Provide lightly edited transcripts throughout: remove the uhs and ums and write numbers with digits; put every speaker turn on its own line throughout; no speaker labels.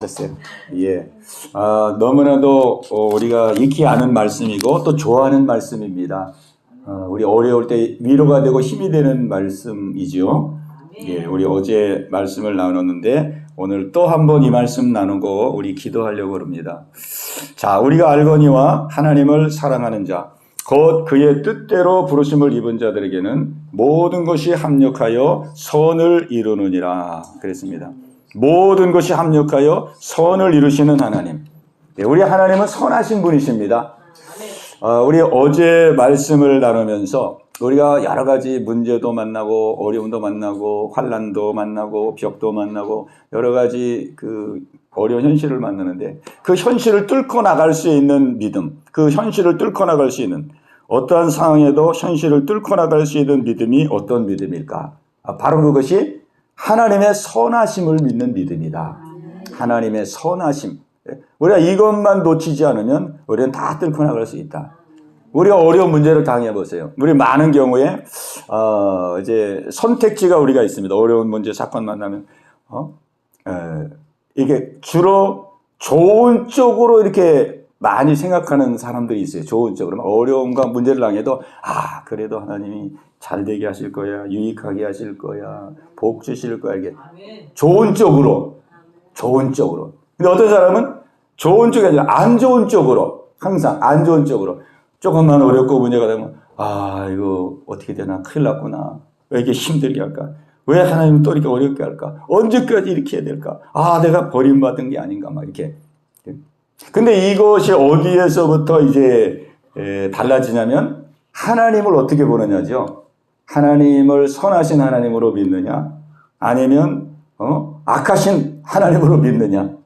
하셨어요. 예. 너무나도 우리가 익히 아는 말씀이고 또 좋아하는 말씀입니다. 우리 어려울 때 위로가 되고 힘이 되는 말씀이지요. 예, 우리 어제 말씀을 나눴는데 오늘 또 한 번 이 말씀 나누고 우리 기도하려고 합니다. 자, 우리가 알거니와 하나님을 사랑하는 자, 곧 그의 뜻대로 부르심을 입은 자들에게는 모든 것이 합력하여 선을 이루느니라 그랬습니다. 모든 것이 합력하여 선을 이루시는 하나님. 예, 우리 하나님은 선하신 분이십니다. 우리 어제 말씀을 나누면서 우리가 여러 가지 문제도 만나고 어려움도 만나고 환난도 만나고 벽도 만나고 여러 가지 그 어려운 현실을 만나는데 그 현실을 뚫고 나갈 수 있는 믿음, 그 현실을 뚫고 나갈 수 있는 어떠한 상황에도 현실을 뚫고 나갈 수 있는 믿음이 어떤 믿음일까? 바로 그것이 하나님의 선하심을 믿는 믿음이다. 하나님의 선하심. 우리가 이것만 놓치지 않으면 우리는 다 뚫고 나갈 수 있다. 우리가 어려운 문제를 당해 보세요. 우리 많은 경우에 이제 선택지가 우리가 있습니다. 어려운 문제 사건 만나면 이게 주로 좋은 쪽으로 이렇게 많이 생각하는 사람들이 있어요. 좋은 쪽으로 어려움과 문제를 당해도 그래도 하나님이 잘 되게 하실 거야, 유익하게 하실 거야, 복 주실 거야 이게 좋은 쪽으로. 근데 어떤 사람은 좋은 쪽이 아니라 안 좋은 쪽으로 항상 안 좋은 쪽으로. 조금만 어렵고 문제가 되면 이거 어떻게 되나 큰일 났구나. 왜 이렇게 힘들게 할까? 왜 하나님은 또 이렇게 어렵게 할까? 언제까지 이렇게 해야 될까? 내가 버림받은 게 아닌가 막 이렇게. 근데 이것이 어디에서부터 이제 달라지냐면 하나님을 어떻게 보느냐죠. 하나님을 선하신 하나님으로 믿느냐 아니면 악하신 하나님으로 믿느냐.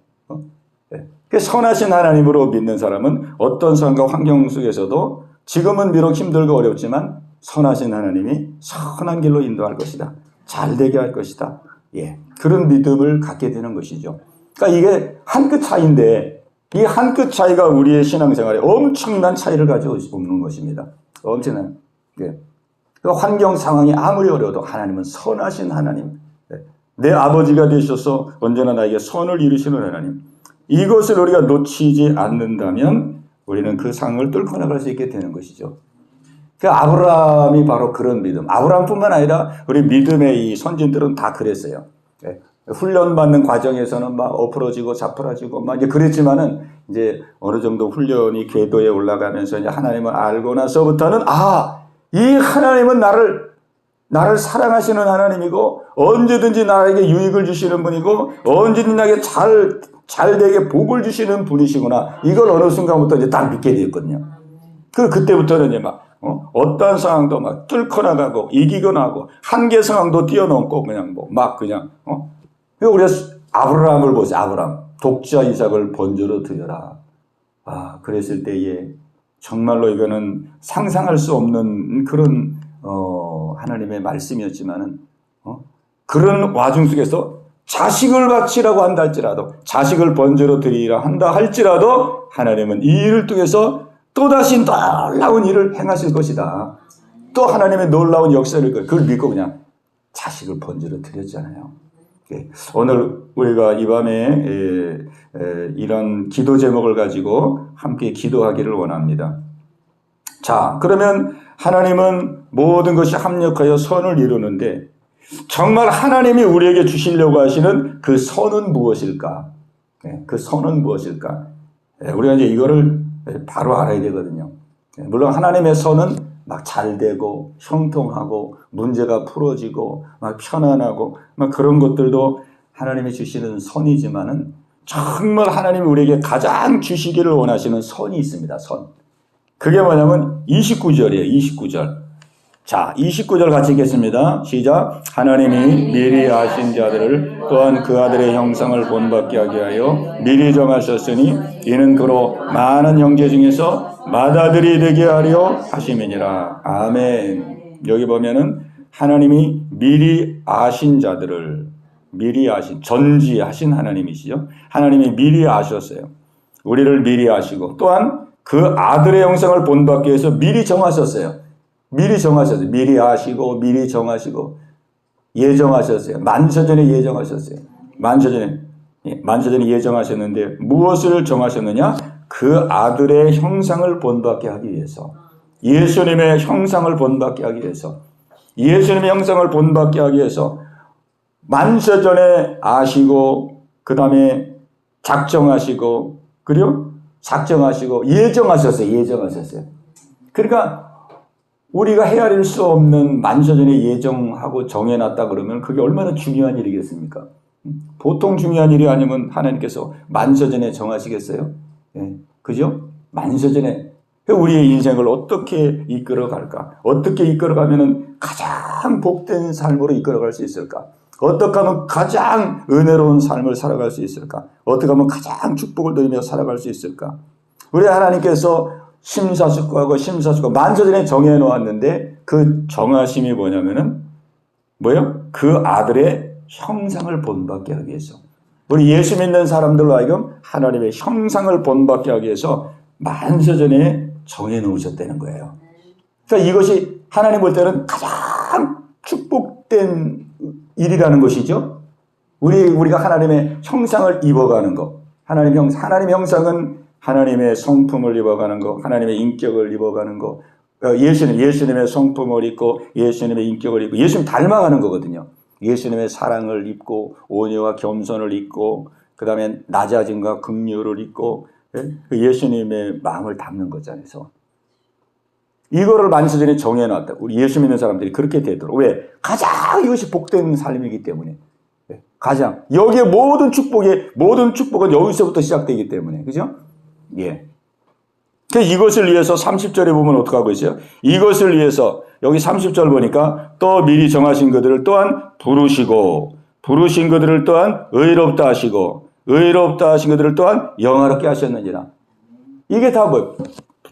선하신 하나님으로 믿는 사람은 어떤 상황과 환경 속에서도 지금은 비록 힘들고 어렵지만 선하신 하나님이 선한 길로 인도할 것이다. 잘 되게 할 것이다. 예, 그런 믿음을 갖게 되는 것이죠. 그러니까 이게 한 끗 차이인데 이 한 끗 차이가 우리의 신앙생활에 엄청난 차이를 가지고 있는 것입니다. 엄청난. 예. 그 환경 상황이 아무리 어려워도 하나님은 선하신 하나님. 내 아버지가 되셔서 언제나 나에게 선을 이루시는 하나님. 이것을 우리가 놓치지 않는다면 우리는 그 상을 뚫고 나갈 수 있게 되는 것이죠. 그 아브라함이 바로 그런 믿음. 아브라함뿐만 아니라 우리 믿음의 이 선진들은 다 그랬어요. 훈련받는 과정에서는 막 엎어지고 자풀어지고 막 이제 그랬지만은 이제 어느 정도 훈련이 궤도에 올라가면서 이제 하나님을 알고 나서부터는 이 하나님은 나를 사랑하시는 하나님이고 언제든지 나에게 유익을 주시는 분이고 언제든지 나에게 잘 되게 복을 주시는 분이시구나. 이걸 어느 순간부터 이제 딱 믿게 되었거든요. 그때부터는 이제 막, 어떠한 상황도 막 뚫고 나가고, 이기거나 하고, 한계 상황도 뛰어넘고, 우리가 아브라함을 보세요. 아브라함. 독자 이삭을 번제로 드려라. 그랬을 때에 정말로 이거는 상상할 수 없는 그런, 하나님의 말씀이었지만은, 그런 와중 속에서 자식을 바치라고 한다 할지라도 자식을 번제로 드리라 한다 할지라도 하나님은 이 일을 통해서 또다시 놀라운 일을 행하실 것이다. 또 하나님의 놀라운 역사를 그걸 믿고 그냥 자식을 번제로 드렸잖아요. 오늘 우리가 이 밤에 이런 기도 제목을 가지고 함께 기도하기를 원합니다. 자, 그러면 하나님은 모든 것이 합력하여 선을 이루는데 정말 하나님이 우리에게 주시려고 하시는 그 선은 무엇일까? 그 선은 무엇일까? 우리가 이제 이거를 바로 알아야 되거든요. 물론 하나님의 선은 막 잘되고 형통하고 문제가 풀어지고 막 편안하고 막 그런 것들도 하나님이 주시는 선이지만은 정말 하나님이 우리에게 가장 주시기를 원하시는 선이 있습니다. 선. 그게 뭐냐면 29절이에요. 29절. 자, 29절 같이 읽겠습니다. 시작. 하나님이 미리 아신 자들을 또한 그 아들의 형상을 본받게 하게 하여 미리 정하셨으니 이는 그로 많은 형제 중에서 맏아들이 되게 하려 하심이니라. 아멘. 여기 보면은 하나님이 미리 아신 자들을 전지하신 하나님이시죠. 하나님이 미리 아셨어요. 우리를 미리 아시고 또한 그 아들의 형상을 본받기 위해서 미리 정하셨어요. 미리 아시고 미리 정하시고 예정하셨어요. 만세전에 예정하셨어요. 만세전에 만세전에 예정하셨는데 무엇을 정하셨느냐? 그 아들의 형상을 본받게 하기 위해서. 예수님의 형상을 본받게 하기 위해서. 예수님의 형상을 본받게 하기 위해서 만세전에 아시고 그 다음에 작정하시고 그리고 작정하시고 예정하셨어요. 그러니까 우리가 헤아릴 수 없는 만세전에 예정하고 정해놨다 그러면 그게 얼마나 중요한 일이겠습니까? 보통 중요한 일이 아니면 하나님께서 만세전에 정하시겠어요? 예, 그죠? 만세전에 우리의 인생을 어떻게 이끌어갈까? 어떻게 이끌어가면 가장 복된 삶으로 이끌어갈 수 있을까? 어떻게 하면 가장 은혜로운 삶을 살아갈 수 있을까? 어떻게 하면 가장 축복을 누리며 살아갈 수 있을까? 우리 하나님께서 심사숙고하고 만세전에 정해놓았는데 그 정하심이 뭐냐면은 뭐예요? 그 아들의 형상을 본받게 하기 위해서. 우리 예수 믿는 사람들로 하여금 하나님의 형상을 본받게 하기 위해서 만세전에 정해놓으셨다는 거예요. 그러니까 이것이 하나님 볼 때는 가장 축복된 일이라는 것이죠. 우리가 하나님의 형상을 입어가는 것. 하나님의 형상은 하나님의 성품을 입어가는 것, 하나님의 인격을 입어가는 것. 예수님의 성품을 입고 예수님의 인격을 입고 예수님 닮아가는 거거든요. 예수님의 사랑을 입고 온유와 겸손을 입고 그 다음에 낮아짐과 긍휼을 입고 예수님의 마음을 담는 거잖아요. 이거를 만세전에 정해놨다. 우리 예수 믿는 사람들이 그렇게 되도록. 왜? 가장 이것이 복된 삶이기 때문에. 가장. 여기에 모든 축복은 여기서부터 시작되기 때문에. 그죠? 예. 이것을 위해서 30절에 보면 어떻게 하고 있어요? 이것을 위해서 여기 30절 보니까 또 미리 정하신 그들을 또한 부르신 그들을 또한 의롭다 하시고 의롭다 하신 그들을 또한 영화롭게 하셨느니라. 이게 다 뭐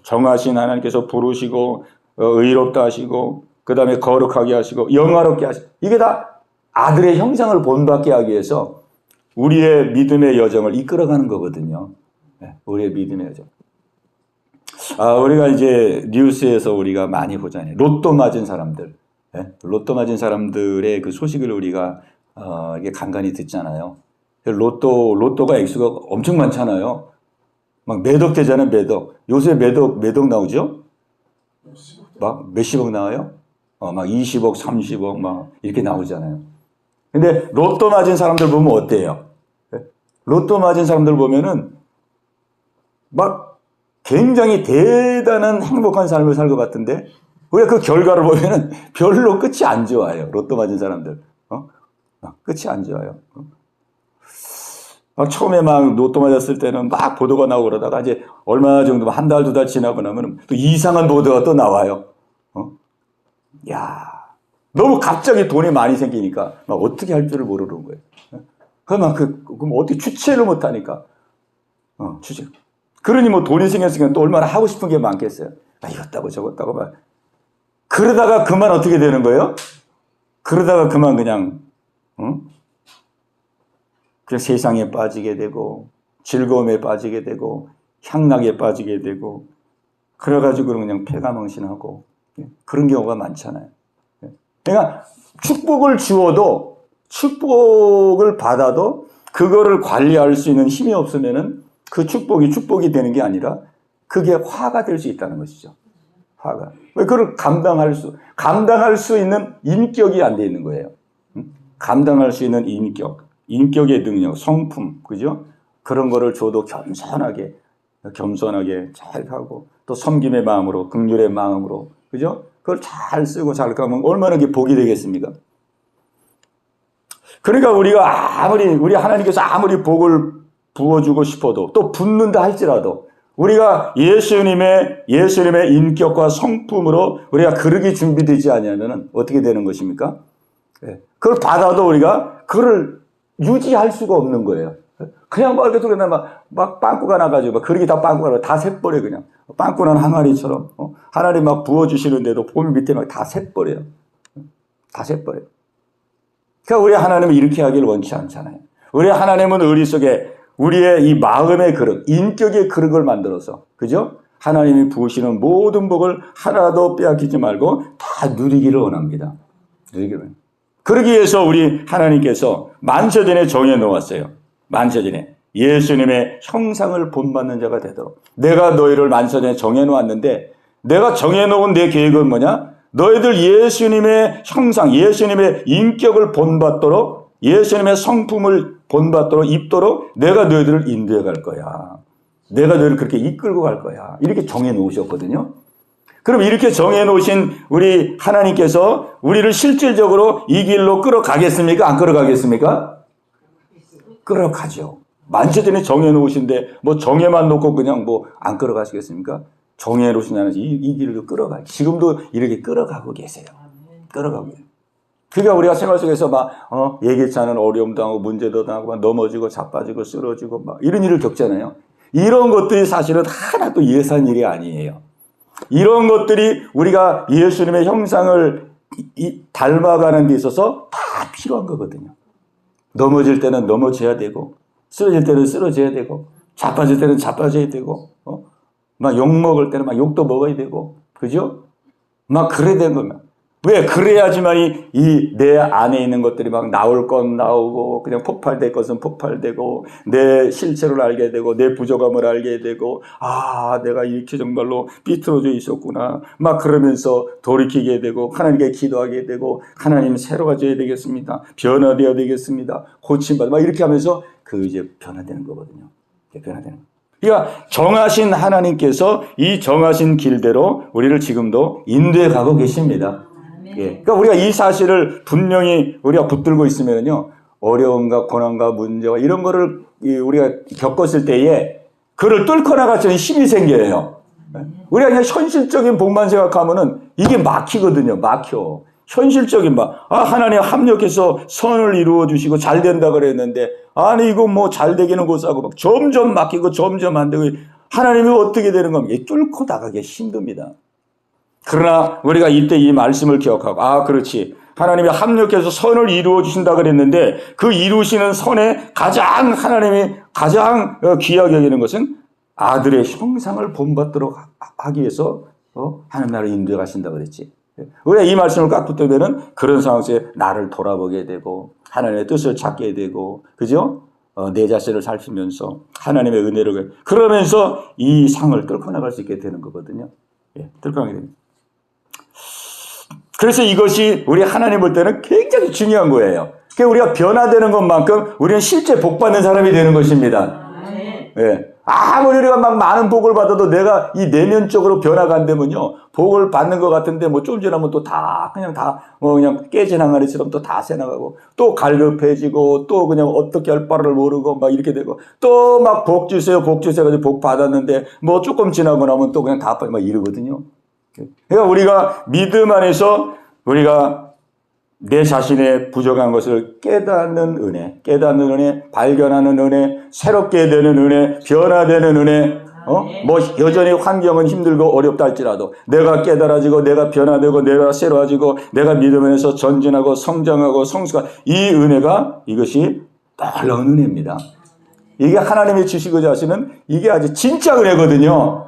정하신 하나님께서 부르시고 의롭다 하시고 그 다음에 거룩하게 하시고 영화롭게 하시고 이게 다 아들의 형상을 본받게 하기 위해서 우리의 믿음의 여정을 이끌어가는 거거든요. 우리의 믿음의 여정. 우리가 이제 뉴스에서 우리가 많이 보잖아요. 로또 맞은 사람들. 로또 맞은 사람들의 그 소식을 우리가 이게 간간히 듣잖아요. 로또가 액수가 엄청 많잖아요. 막 매덕 되잖아요, 매덕. 요새 매덕 나오죠? 막 몇십억 나와요? 막 20억, 30억 막 이렇게 나오잖아요. 근데 로또 맞은 사람들 보면 어때요? 로또 맞은 사람들 보면은 막 굉장히 대단한 행복한 삶을 살 것 같은데 우리가 그 결과를 보면은 별로 끝이 안 좋아요. 로또 맞은 사람들. 끝이 안 좋아요. 처음에 막 로또 맞았을 때는 막 보도가 나오고 그러다가 이제 얼마 정도 한 달, 두 달 지나고 나면 또 이상한 보도가 또 나와요. 야, 너무 갑자기 돈이 많이 생기니까 막 어떻게 할 줄을 모르는 거예요. 그럼 어떻게 주체를 못 하니까. 주체. 그러니 뭐 돈이 생겼으니까 또 얼마나 하고 싶은 게 많겠어요. 이것 저것 따고 막. 그러다가 그만 어떻게 되는 거예요? 그러다가 그만 그냥 세상에 빠지게 되고 즐거움에 빠지게 되고 향락에 빠지게 되고 그래가지고 그냥 패가망신하고 그런 경우가 많잖아요. 그러니까 축복을 주어도 축복을 받아도 그거를 관리할 수 있는 힘이 없으면은 그 축복이 되는 게 아니라 그게 화가 될 수 있다는 것이죠. 화가. 왜 그걸 감당할 수 있는 인격이 안 돼 있는 거예요. 감당할 수 있는 인격의 능력, 성품, 그죠? 그런 거를 줘도 겸손하게 잘 하고 또 섬김의 마음으로, 긍휼의 마음으로, 그죠? 그걸 잘 쓰고 잘 가면 얼마나 그게 복이 되겠습니까? 그러니까 우리 하나님께서 아무리 복을 부어주고 싶어도 또 붓는다 할지라도 우리가 예수님의 인격과 성품으로 우리가 그러기 준비되지 않으면 어떻게 되는 것입니까? 그걸 받아도 우리가 그걸 유지할 수가 없는 거예요. 그냥 막 이렇게 막 빵꾸가 나가지고 막 그릇이 다 빵꾸가 나고 다 새버려 그냥. 빵꾸 난 항아리처럼 하나님 막 부어주시는데도 봄 밑에 막 다 새버려요. 다 새버려요. 그러니까 우리 하나님은 이렇게 하기를 원치 않잖아요. 우리 하나님은 의리 속에 우리의 이 마음의 그릇, 인격의 그릇을 만들어서, 그죠? 하나님이 부으시는 모든 복을 하나도 빼앗기지 말고 다 누리기를 원합니다. 누리기를. 그러기 위해서 우리 하나님께서 만세전에 정해 놓았어요. 만세전에 예수님의 형상을 본받는 자가 되도록. 내가 너희를 만세전에 정해놓았는데 내가 정해놓은 내 계획은 뭐냐? 너희들 예수님의 형상, 예수님의 인격을 본받도록, 예수님의 성품을 본받도록 입도록 내가 너희들을 인도해 갈 거야. 내가 너희를 그렇게 이끌고 갈 거야. 이렇게 정해놓으셨거든요. 그럼 이렇게 정해놓으신 우리 하나님께서 우리를 실질적으로 이 길로 끌어가겠습니까? 안 끌어가겠습니까? 끌어가죠. 만세전에 정해놓으신데 뭐 정해만 놓고 그냥 뭐 안 끌어가시겠습니까? 정해놓으신 하나님 이 길로 끌어가요. 지금도 이렇게 끌어가고 계세요. 끌어가고 계세요. 그러니까 우리가 생활 속에서 막 예기치 않은 어려움도 하고 문제도 당하고 막 넘어지고 자빠지고 쓰러지고 막 이런 일을 겪잖아요. 이런 것들이 사실은 하나도 예산 일이 아니에요. 이런 것들이 우리가 예수님의 형상을 닮아가는 데 있어서 다 필요한 거거든요. 넘어질 때는 넘어져야 되고, 쓰러질 때는 쓰러져야 되고, 자빠질 때는 자빠져야 되고, 막 욕먹을 때는 막 욕도 먹어야 되고, 그죠? 막 그래야 되는 겁니다. 왜? 그래야지만 이 내 안에 있는 것들이 막 나올 건 나오고, 그냥 폭발될 것은 폭발되고, 내 실체를 알게 되고, 내 부족함을 알게 되고, 아, 내가 이렇게 정말로 삐뚤어져 있었구나. 막 그러면서 돌이키게 되고, 하나님께 기도하게 되고, 하나님 새로가 되어야 되겠습니다. 변화되어야 되겠습니다. 고침받아. 막 이렇게 하면서 그 이제 변화되는 거거든요. 변화되는 거. 그러니까 정하신 하나님께서 이 정하신 길대로 우리를 지금도 인도해 가고 계십니다. 예. 그러니까 우리가 이 사실을 분명히 우리가 붙들고 있으면요, 어려움과 고난과 문제와 이런 거를 우리가 겪었을 때에 그를 뚫고 나갈 수 있는 힘이 생겨요. 우리가 그냥 현실적인 복만 생각하면은 이게 막히거든요. 막혀. 현실적인 하나님 합력해서 선을 이루어 주시고 잘 된다 그랬는데, 아니 이거 뭐 잘 되기는 고사고 막 점점 막히고 점점 안 되고, 하나님이 어떻게 되는 겁니까? 뚫고 나가기 힘듭니다. 그러나 우리가 이때 이 말씀을 기억하고, 아, 그렇지. 하나님이 합력해서 선을 이루어 주신다 그랬는데, 그 이루시는 선에 하나님이 가장 귀하게 여기는 것은 아들의 형상을 본받도록 하기 위해서 하나님 나라를 인도해 가신다 그랬지. 우리가 이 말씀을 꽉 붙들면은 그런 상황 속에 나를 돌아보게 되고, 하나님의 뜻을 찾게 되고, 그죠? 내 자신을 살피면서 하나님의 은혜를, 그러면서 이 상을 뚫고 나갈 수 있게 되는 거거든요. 예, 뚫고 나가게 됩니다. 그래서 이것이 우리 하나님 볼 때는 굉장히 중요한 거예요. 그러니까 우리가 변화되는 것만큼 우리는 실제 복받는 사람이 되는 것입니다. 예. 아무리 우리가 막 많은 복을 받아도 내가 이 내면적으로 변화가 안 되면요, 복을 받는 것 같은데 뭐 좀 지나면 또 그냥 깨진 항아리처럼 또 다 새나가고, 또 갈급해지고, 또 그냥 어떻게 할 바를 모르고 막 이렇게 되고, 또 막 복 주세요 가지고 복 받았는데 뭐 조금 지나고 나면 또 그냥 다 빠지고 막 이러거든요. 그러니까 우리가 믿음 안에서 우리가 내 자신의 부족한 것을 깨닫는 은혜, 발견하는 은혜, 새롭게 되는 은혜, 변화되는 은혜, 뭐 여전히 환경은 힘들고 어렵다 할지라도 내가 깨달아지고, 내가 변화되고, 내가 새로워지고, 내가 믿음 안에서 전진하고 성장하고 성숙한 이 은혜가, 이것이 놀라운 은혜입니다. 이게 하나님이 주시고자 하시는 이게 아주 진짜 은혜거든요.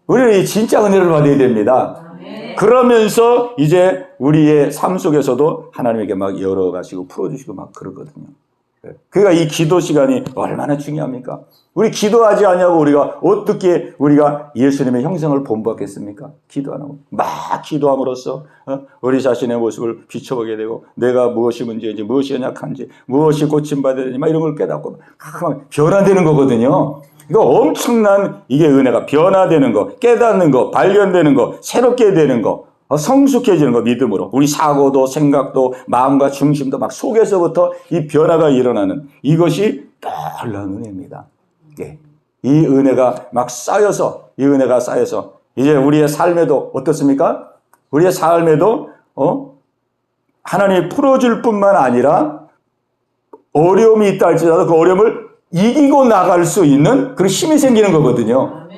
우리는 이 진짜 은혜를 받아야 됩니다. 그러면서 이제 우리의 삶 속에서도 하나님에게 막 열어가시고 풀어주시고 막 그러거든요. 그러니까 이 기도 시간이 얼마나 중요합니까? 우리 기도하지 않냐고 어떻게 우리가 예수님의 형상을 본받겠습니까? 기도 안 하고 막 기도함으로써 우리 자신의 모습을 비춰보게 되고, 내가 무엇이 문제인지, 무엇이 연약한지, 무엇이 고침받아야 되는지 막 이런 걸 깨닫고 변화되는 거거든요. 이거 엄청난, 이게 은혜가 변화되는 거, 깨닫는 거, 발견되는 거, 새롭게 되는 거, 성숙해지는 거, 믿음으로. 우리 사고도 생각도 마음과 중심도 막 속에서부터 이 변화가 일어나는, 이것이 놀라운 은혜입니다. 예. 이 은혜가 막 쌓여서, 이제 우리의 삶에도 어떻습니까? 우리의 삶에도 하나님이 풀어줄 뿐만 아니라 어려움이 있다 할지라도 그 어려움을 이기고 나갈 수 있는 그런 힘이 생기는 거거든요.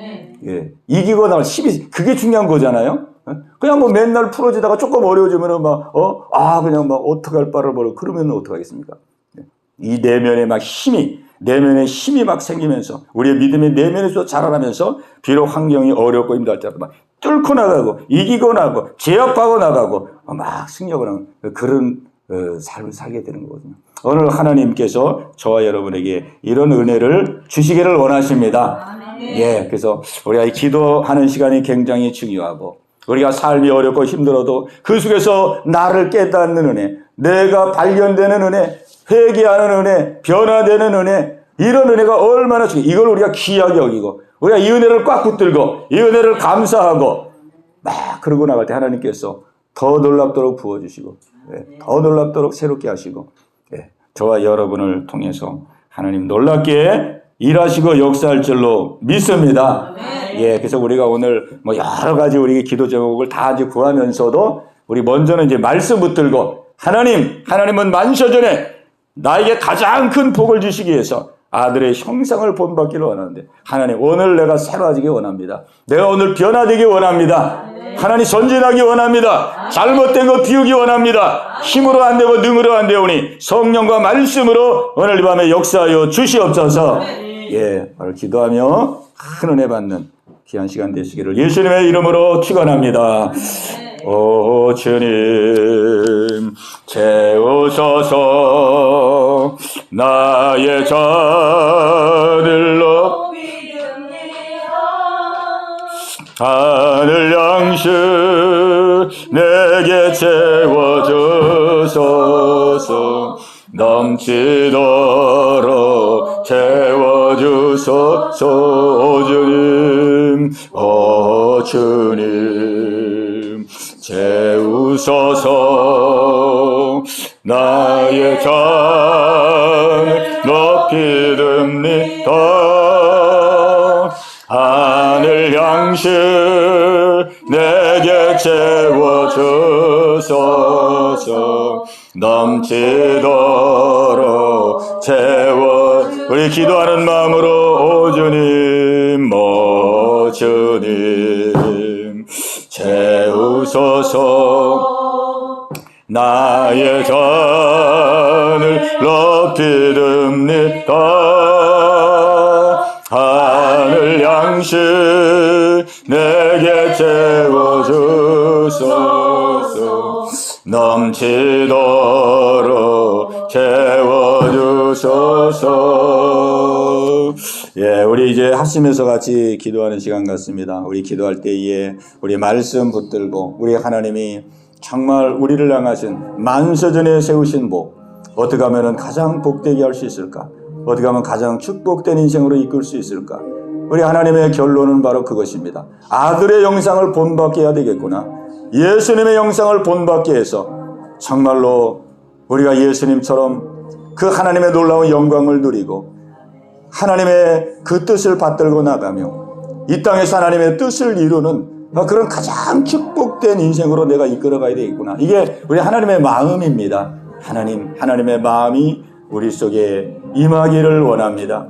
예. 이기고 나갈 힘이, 그게 중요한 거잖아요. 그냥 뭐 맨날 풀어지다가 조금 어려워지면은 그냥 어떻게 할 바를 모르고 그러면 어떡하겠습니까? 이 내면의 힘이 막 생기면서, 우리의 믿음이 내면에서 자라나면서, 비록 환경이 어렵고 힘들지라도 막 뚫고 나가고, 이기고 나가고, 제압하고 나가고, 막 승리하고 나가는 그런 삶을 살게 되는 거거든요. 오늘 하나님께서 저와 여러분에게 이런 은혜를 주시기를 원하십니다. 예, 그래서 우리가 기도하는 시간이 굉장히 중요하고, 우리가 삶이 어렵고 힘들어도 그 속에서 나를 깨닫는 은혜, 내가 발견되는 은혜, 회개하는 은혜, 변화되는 은혜, 이런 은혜가 얼마나 중요해요. 이걸 우리가 귀하게 여기고, 우리가 이 은혜를 꽉 붙들고 이 은혜를 감사하고 막 그러고 나갈 때 하나님께서 더 놀랍도록 부어주시고, 더 놀랍도록 새롭게 하시고, 저와 여러분을 통해서 하나님 놀랍게 일하시고 역사할 줄로 믿습니다. 예, 그래서 우리가 오늘 뭐 여러 가지 우리 기도 제목을 다 이제 구하면서도 우리 먼저는 이제 말씀 붙들고, 하나님은 만셔전에 나에게 가장 큰 복을 주시기 위해서 아들의 형상을 본받기를 원하는데, 하나님 오늘 내가 새로워지기 원합니다. 내가 오늘 변화되기 원합니다. 하나님 전진하기 원합니다. 잘못된 거 비우기 원합니다. 힘으로 안 되고 능으로 안 되오니 성령과 말씀으로 오늘 이 밤에 역사하여 주시옵소서. 예, 오늘 기도하며 큰 은혜 받는 귀한 시간 되시기를 예수님의 이름으로 축원합니다. 오 주님 채우소서 나의 잔을 하늘 양식 내게 채워주소서 넘치도록 채워주소서 주님 오 주님 채우소서 나의 잔을 높이 듭니다. 하늘 양식 내게 채워주소서 넘치도록 우리 기도하는 마음으로 오 주님 오 주님 채우소서 나의 잔을 높이 듭니다. 하늘 양식 내게 채워주소서 넘치도록 채워주소서. 예, 우리 이제 합심해서 같이 기도하는 시간 같습니다. 우리 기도할 때에 우리 말씀 붙들고, 우리 하나님이 정말 우리를 향하신 만세전에 세우신 복, 어떻게 하면 가장 복되게 할 수 있을까? 어떻게 하면 가장 축복된 인생으로 이끌 수 있을까? 우리 하나님의 결론은 바로 그것입니다. 아들의 영상을 본받게 해야 되겠구나. 예수님의 영상을 본받게 해서 정말로 우리가 예수님처럼 그 하나님의 놀라운 영광을 누리고 하나님의 그 뜻을 받들고 나가며 이 땅에서 하나님의 뜻을 이루는 그런 가장 축복된 인생으로 내가 이끌어가야 되겠구나. 이게 우리 하나님의 마음입니다. 하나님의 마음이 우리 속에 임하기를 원합니다.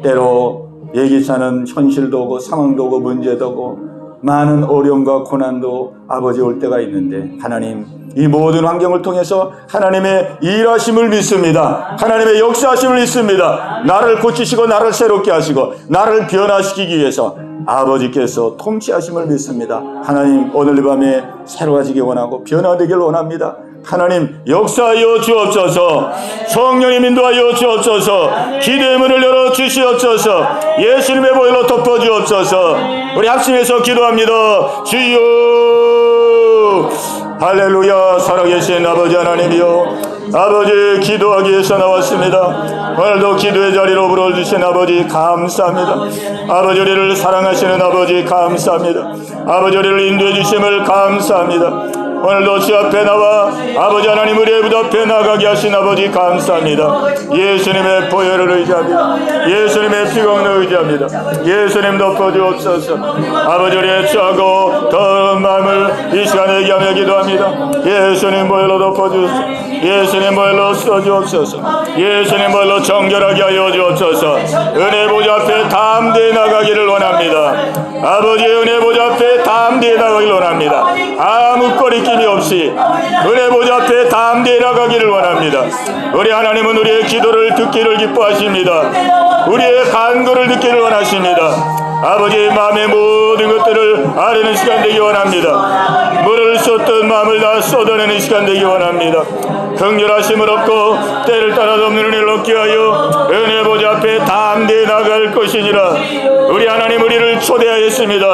때로 예기치 않은 현실도 오고 상황도 오고 문제도 오고 많은 어려움과 고난도 아버지 올 때가 있는데, 하나님 이 모든 환경을 통해서 하나님의 일하심을 믿습니다. 하나님의 역사하심을 믿습니다. 나를 고치시고 나를 새롭게 하시고 나를 변화시키기 위해서 아버지께서 통치하심을 믿습니다. 하나님 오늘 이 밤에 새로워지기 원하고 변화되길 원합니다. 하나님 역사하여 주옵소서. 성령님 인도하여 주옵소서. 기도의 문을 열어 주시옵소서. 예수님의 보혈로 덮어 주옵소서. 우리 합심해서 기도합니다. 주여 할렐루야. 살아계신 아버지 하나님이여, 아버지 기도하기 위해서 나왔습니다. 오늘도 기도의 자리로 불러주신 아버지 감사합니다. 아버지 우리를 사랑하시는 아버지 감사합니다. 아버지 우리를 인도해 주심을 감사합니다. 오늘도 주 앞에 나와 아버지 하나님 우리의 문 앞에 나가게 하신 아버지 감사합니다. 예수님의 보혈을 의지합니다. 예수님의 피공을 의지합니다. 예수님 덮어주옵소서. 아버지 우리의 추하고 더러운 마음을 이 시간에 얘기하며 기도합니다. 예수님 보혈로 덮어주옵소서. 예수님 보혈로 써주옵소서. 예수님 보혈로 정결하게 하여 주옵소서. 은혜 보좌 앞에 담대히 나가기를 원합니다. 아버지의 은혜 보좌 앞에 담대히 나가기를 원합니다. 아무 거리낌이 없이 은혜 보좌 앞에 담대히 나가기를 원합니다. 우리 하나님은 우리의 기도를 듣기를 기뻐하십니다. 우리의 간구를 듣기를 원하십니다. 아버지 마음의 모든 것들을 아뢰는 시간 되기 원합니다. 물을 쏟듯 마음을 다 쏟아내는 시간 되기 원합니다. 긍휼하심을 얻고 때를 따라 덮는 은혜를 얻게 하여 은혜 보좌 앞에 담대히 나갈 것이니라. 우리 하나님 우리를 초대하였습니다.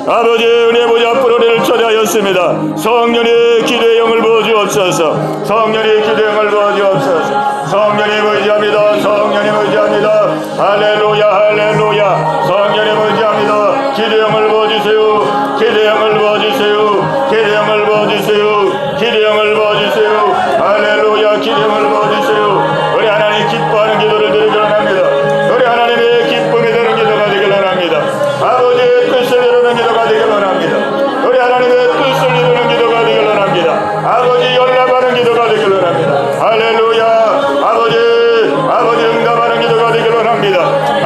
아버지 은혜 보좌 앞으로 우리를 초대하였습니다. 성령의 기도의 영을 부어주옵소서. 성령의 기도의 영을 부어주옵소서. 성령님 의지합니다. 성령님 의지합니다. 할렐루야 할렐루야. 성령님 의지합니다. 기도의 영을 부어주세요. 기도의 영을 부어주세요. 기도의 영을 부어주세요. 기도의 영을 부어주세요. 할렐루야. 기도의 영을 부어주세요. 우리 하나님 기뻐하는 기도를 드리기 원합니다. 우리 하나님의 기쁨이 되는 기도가 되길 원합니다. 아버지의 뜻을 이루는 기도가 되길 원합니다. 우리 하나님의 뜻을 이루는 기도가 되길 원합니다. 아버지 연락하는 기도가 되길 원합니다. 할렐루야. 아버지 응답하는 기도가 되길 원합니다.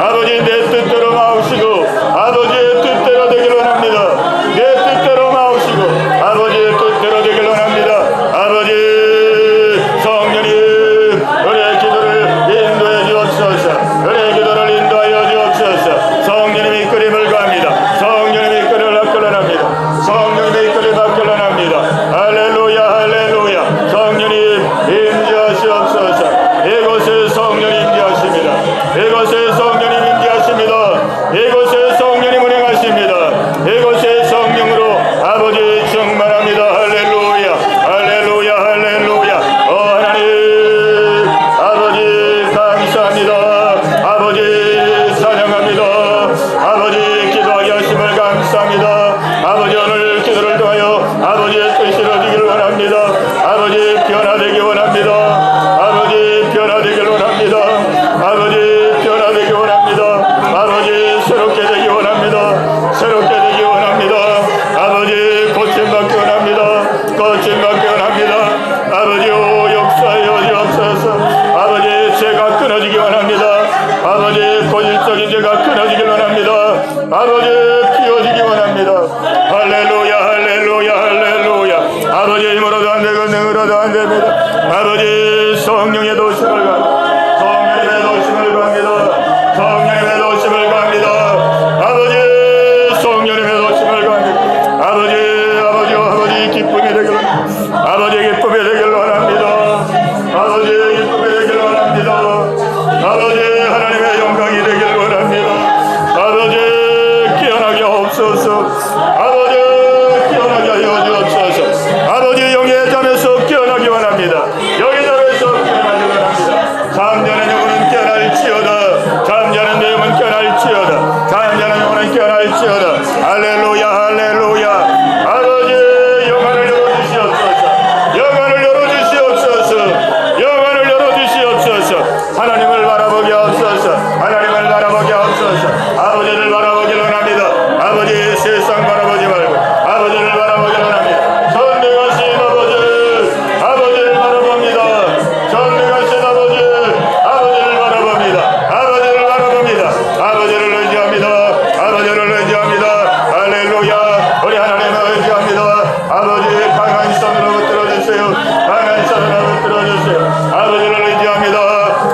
아버지 내 뜻대로 마옵시고 아버지의 뜻대로 되길 원합니다. 내 뜻대로 마옵시고 아버지의 뜻대로 되길 원합니다. 아버지 성령님 우리의 기도를 인도해 주옵소서. 우리의 기도를 인도하여 주옵소서. 성령님의 이끌림을 구합니다. 성령님의 이끌림을 받길 원합니다. 성령님의 이끌림을 받길 원합니다. 할렐루야 할렐루야. 성령님 임재하시옵소서. 이곳에 성령이 임재하십니다. 이곳에 성령이 임재하십니다. 이곳에 성령이 운행하십니다. 이곳에 성령으로 아버지 충만합니다. 할렐루야 할렐루야 할렐루야. 하나님 아버지 감사합니다. 아버지 사랑합니다. 아버지 기도하게 하심을 감사합니다. 아버지 오늘 기도를 통하여 아버지의 뜻이 이루어지기를 원합니다. 아버지 변화되기 원합니다. 아버지 변화되길 원합니다. 아버지 변화되기 원합니다. 아버지 새롭게 되기 원합니다. 새롭게 되기 원합니다. 아버지 고침받기 원합니다. 고침받기 원합니다. 아버지요 역사여 주옵소서. 아버지 죄가 끊어지기 원합니다. 아버지 고질적인 죄가 끊어지기 원합니다. 아버지 피워지기 원합니다. 할렐루야 할렐루야 할렐루야. 아버지 힘으로도 안 되고 능으로도 안 됩니다. 아버지 성령의 도심을 갑니다. 성령의 도심을 갑니다. 성령의 도심을 갑니다. 아버지 성령의 도심을 갑니다. 아버지 기쁨이 되길 원합니다. 아버지 기쁨이 되길 원합니다. 아버지 기쁨이 되길 원합니다. 아버지 하나님의 영광이 되길 원합니다. 아버지 깨어나게 하옵소서. 아버지 깨어나게 하여 주옵소서. 아버지 영의 잠에서 깨어나기 원합니다. 영의 잠에서 깨어나기 원합니다. 잠자는 영혼은 깨어날지어다. 잠자는 내 영혼 깨어날지어다. 잠자는 영혼은 깨어날지어다. 할렐루야 할렐루야. 아버지 영혼을 열어주시옵소서. 영혼을 열어주시옵소서. 영혼을 열어주시옵소서. 하나님을 바라보게 하옵소서. 하나님을 바라보게 하옵소서. 아버지를 바라보기를 원합니다. 아버지 세상 바라보지 말고 아버지를 바라보기를 원합니다. 전능하신 아버지를 바라봅니다. 전능하신 아버지를 바라봅니다. 아버지를 바라봅니다. 아버지를 의지합니다. 아버지를 의지합니다. 할렐루야. 우리 하나님을 의지합니다. 아버지 강한 손으로 붙들어주세요. 강한 손으로 붙들어주세요. 아버지를 의지합니다.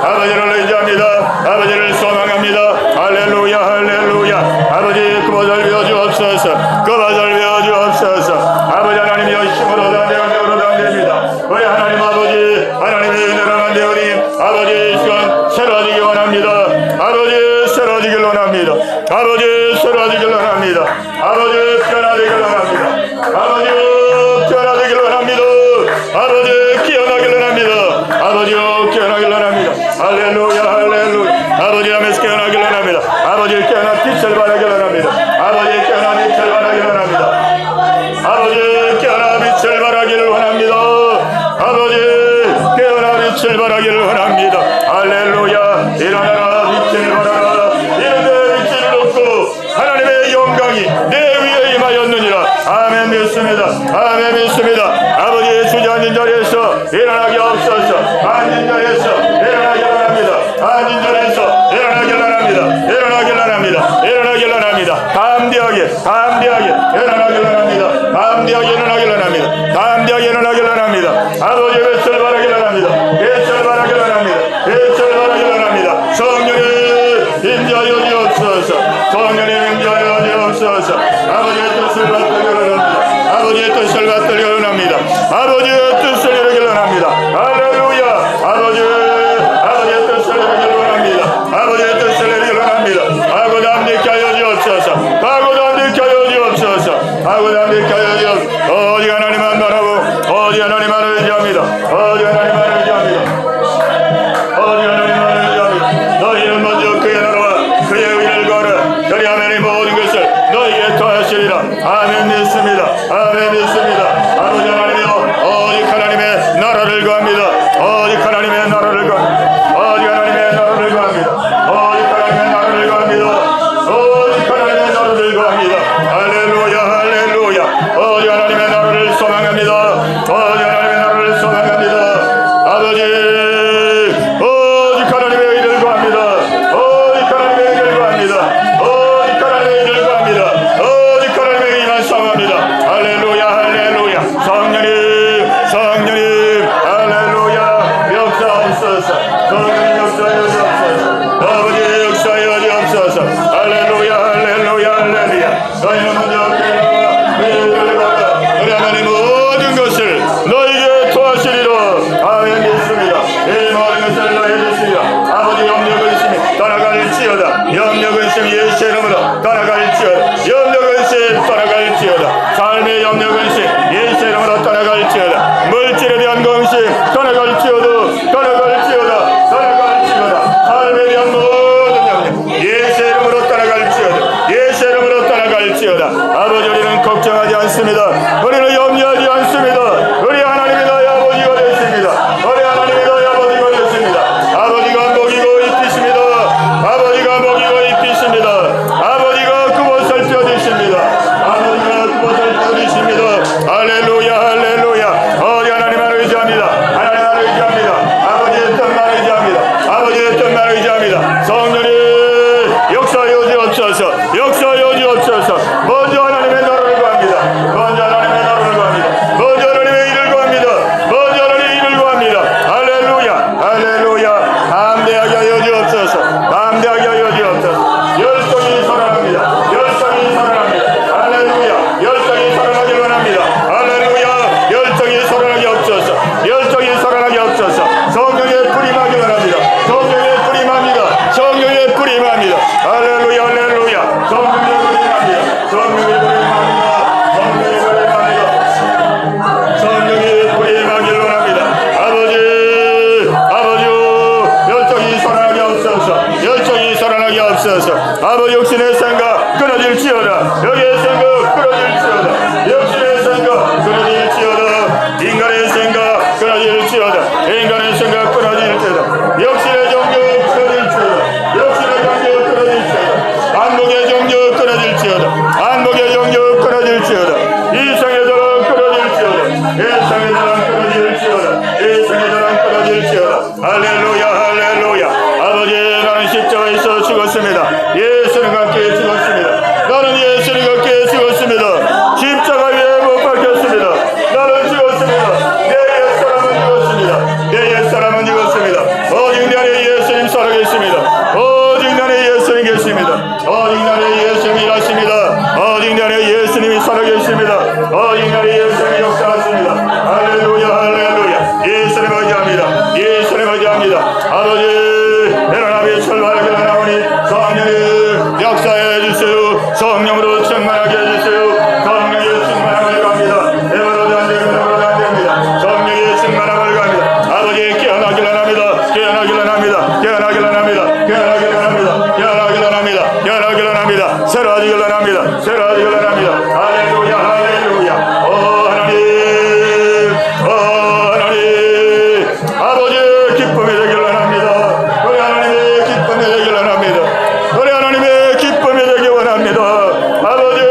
아버지를 의지합니다. 아버지를 소망합니다. 할렐루야 할렐루야. 아버지 그것을 배워주옵소서. 그것을 배워주옵소서. 아버지 하나님이여 힘으로도 안 되고 능으로도 안 됩니다. 우리 하나님 아버지 하나님의 은혜로만 되오니 아버지 시간 새로워지기 원합니다. 아버지 새로워지길 원합니다. 아버지 새로워지길 원합니다. 아버지 변화되길 원합니다. 아버지 변화되길 원합니다. 아버지 깨어나길 원합니다. 아버지 깨어나길 원합니다. 할렐루야 할렐루야. 아버지 하면서 깨어나길 원합니다. 아버지 깨어나 빛을 발하길 원합니다. 아버지 깨어나 빛을 발하길 원합니다. 아버지 깨어나 빛을 발하기를 원합니다. 아버지 깨어나 빛을 발하기를 원합니다. 할렐루야. 일어나라 빛을 발하라. 이런 빛을 놓고 하나님의 영광이 내 위에 임하였느니라. 아멘 믿습니다. 아멘 믿습니다. 아버지의 주저앉은 자리에서 일어나게 없어서 앉은 자리에서 일어나게 원합니다. 앉은 자리에서 일어나게 원합니다. 일어나게 원합니다. 일어나게 원합니다. 담대하게 일어나게 원합니다. 담대하게 일어나게 원합니다. 담대하게 일어나게 원합니다. 아버지 빛을 발하게 원합니다. 빛을 발하게 원합니다. 빛을 발하게 원합니다. 성령이 임재하여 주옵소서. 성령이 임재하여
근심 예수의 이름으로 떠나갈지어다. 염려 근심 떠나갈지어다. 삶의 염려 근심 예수의 이름으로 떠나갈지어다. 물질에 대한 근심 떠나갈지어다. 삶에 대한 모든 염려 예수의 이름으로 떠나갈지어다. 예수의 이름으로 떠나갈지어다. 아버지, 우리는 걱정하지 않습니다. 우리는 염려하지 않습니다. 우리 하나님이 너희 아버지가 되십니다. 우리 하나님이 너희 아버지가 되십니다. 아버지가 먹이고 입히십니다. 아버지가 먹이고 입히십니다. 아버지가 그 옷을 펴주십니다. 아버지가 그 옷을 펴주십니다. 할렐루야, 할렐루야. 우리 하나님을 의지합니다. 하나님을 의지합니다. 아버지의 뜻만 의지합니다. 아버지의 뜻만 의지합니다. 성령님 역사하여 주옵소서. 역사하여 주옵소서. 먼저 하나님의 나라를 구합니다. 먼저 하나님의 나라를 구합니다. 먼저 하나님의 일을 구합니다. 먼저 하나님의 일을 구합니다. 할렐루야, 할렐루야. 담대하게 하여 주옵소서. 담대하게 하여 주옵소서. 열정이 살아납니다. 열정이 살아납니다. 할렐루야. 열정이 살아나길 원합니다. 할렐루야. 열정이 살아나게 없소서. 열정이 살아나게 없소서. 성령의 불이 나길 원합니다. 성령의 불이 납니다. 성령의 불이 납니다. 할렐루야, 할렐루야. 성령의 불이 납니다. 성령의 불이 납니다. 성령의 불이 납니다. 성령의 불이 나길 원합니다. 아버지, 열정이 살아나게 없소서. 열정이 살아나게 없소서. 아버지, 육신의 생각 끊어질지어다. 여기의 생각 끊어질지어다. 육신의 생각 끊어질지어다. 인간의 생각 끊어질지어다. 인간의 생각 끊어질지어다. 역신의 종교 끊어질지어다. 역신의 종교 끊어질지어다. 안목의 종교 끊어질지어다. 안목의 종교 끊어질지어다. 이성의 저랑 끊어질지어다. 이성의 저랑 끊어질지어다. 이성의 저랑 끊어질지어다. 할렐루야, 할렐루야. 아버지, 나는 십자가에서 죽었습니다. 예수님과 함께 죽었습니다. 나는 예수님과 함께 죽었습니다. 십자가 위에 못 박혔습니다. 나는 죽었습니다. 내 옛사람은 죽었습니다. 내 옛사람은 죽었습니다. 오직 내 안에 예수님 살아계십니다. 오직 내 안에 예수님 계십니다. 오직 내 안에 예수님이 일하십니다. 오직 내 안에 예수님이 살아계십니다. 오직 내 안에 예수님이 역사하십니다. 할렐루야, 할렐루야. 예수님 의지합니다. 예수님 의지합니다. 아버지, 하나님의 출발하게 하나오니 성령을 역사해 주세요. 성령으로 충만하게 해주세요. 성령의 충만함을 갑니다. 내버려도 안 됩니다. 내버려도 안 됩니다. 성령의 충만함을 갑니다. 아버지, 깨어나기를 합니다. 깨어나기를 합니다. 깨어나기를 합니다. 깨어나기를 합니다. 깨어나기를 합니다. 깨어나기를 합니다. 새로워지기를 합니다. 새로워지기를 합니다. 할렐루야, 할렐루야. 오 하나님, 오 하나님. 아버지, 기쁨이 되기를 합니다. 우리 하나님의 기쁨이 되기를 합니다. 우리 하나님의 기쁨이 되기 원합니다. 아버지의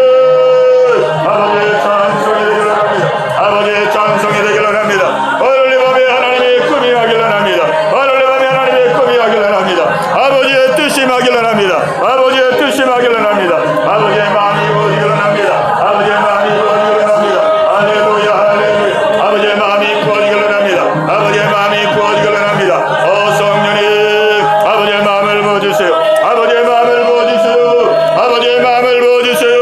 찬송이 되기를 합니다. 아버지의 찬송이 되기를 합니다. 오늘 밤에 하나님의 꿈이 하기를 합니다. 오늘 밤에 하나님의 꿈이 하기를 합니다. 아버지의 뜻이 하기를 합니다. 아버지의 뜻이 하기를 합니다. 아버지의 마음이 이루어지기를 합니다. 아버지의 마음이 이루어지기를 합니다. 할렐루야, 할렐루야. 아버지의 마음이 구워지기를 합니다. 아버지의 마음이 구워지기를 합니다. 오 성령님, 아버지의 마음을 부어주세요. 아버지의 마음을 부어주세요. 아버지의 마음을 부어주세요.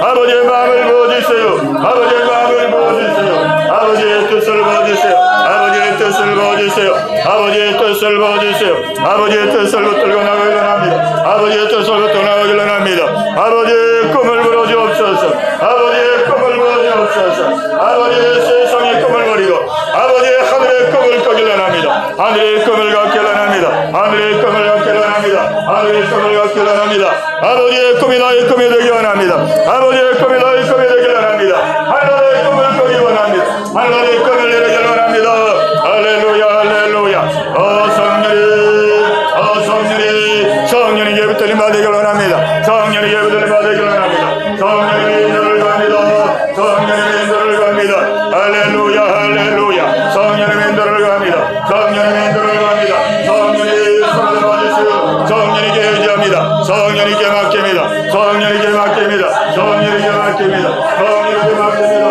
아버지의 마음을 부어주세요. 아버지의 마음을 부어주세요. 아버지의 뜻을 부어주세요. 아버지의 뜻을 부어주세요. 아버지의 뜻을 부어주세요. 아버지의 뜻을 붙들고 나가기를 합니다. 아버지의 뜻을 붙들고 나가기를 합니다. 아버지의 꿈을 불어주옵소서. 아버지의 꿈을 불어주옵소서. 아버지의 세상의 꿈을 버리고 아버지의 하늘의 꿈을 꾸기를 합니다. 하늘의 꿈을 갖기를 합니다. 하늘의 꿈을 갖기를 합니다. 하늘의 꿈을 갖기를 합니다. 아버지의 꿈이 나의 꿈이 되기 원합니다. 아버지의 꿈이 나의 꿈이 되기를 합니다. 하늘의 꿈을 꾸기 원합니다. 하늘의 꿈을 이루기를 원합니다. 할렐루야, 할렐루야. 성령이 성령에게 붙들림 받으기를 원합니다. 성령에게 붙들림 받으기를 원합니다. 성령의 인도를 구합니다. 성령의 인도를 구합니다. 할렐루야, 할렐루야. 성령의 인도를 구합니다. 성령의 인도를 구합니다. 성령이 손을 봐주시오. 성령에게 의지합니다. 성령에게 맡깁니다. 성령에게 맡깁니다. 성령에게 맡깁니다. 성령에게 맡깁니다.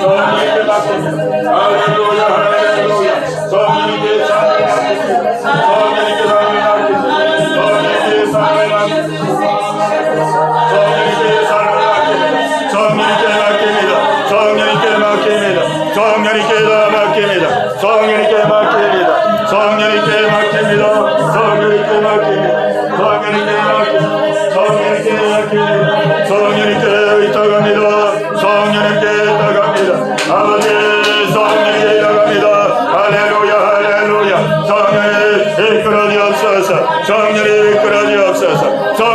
성령에게 맡깁니다. 할렐루야, 할렐루야. 성령에게 삶을 맡깁니다. 성령에게 삶을 맡깁니다. 성령에게 삶을 맡깁니다. 성령에게 삶을 맡깁니다. 성령에게 맡깁니다. 성령에게 맡깁니다. 성령에게 다 맡깁니다. 성령에게 맡깁니다. 성령에게 맡깁니다. 성령에게 맡깁니다. 성령에게 맡깁니다.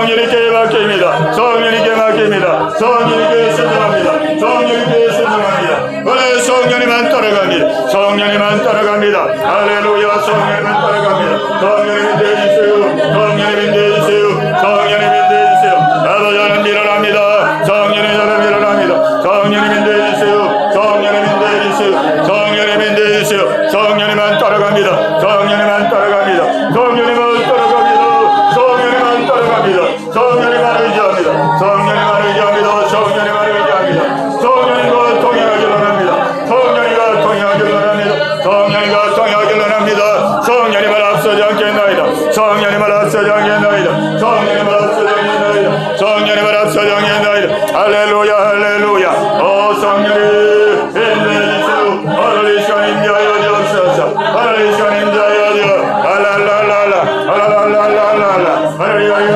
성령님께 맡깁니다. 성령님께 맡깁니다. 성령님께 순종합니다. 성령님께 순종합니다. 그래 성령님만 따라갑니다. 성령님만 따라갑니다. 할렐루야. 성령님만 따라갑니다. 성령님 되주세요. 성령님 되주세요. 성령님 되주세요. 아버지는 밀어납니다. 성령님 밀어납니다. 성령님 되주세요. 성령님 되주세요. 성령님 되주세요. 성령님만 따라갑니다. 성령님만 따라갑니다. 성령님만 따라갑니다. 성령님만 따라갑니다. 성령님만 의지합니다. 성령님만 의지합니다. 성령님만 의지합니다. 성령님과 동행하기를 원합니다. 성령님과 동행하기를 원합니다. 성령님과 동행하기를 원합니다. 성령님을 앞서지 않겠나이다. 성령님을 앞서지 않겠나이다. 성령님을 앞서지 않겠나이다. 성령님을 앞서지 않겠나이다. 할렐루야 할렐루야. 성령님 인내해주세요. 오늘 이 시간 임자여 주옵소서. 오늘 이 시간 임자여 주옵소서. 할랄랄랄라 할랄랄랄랄라 할렐루야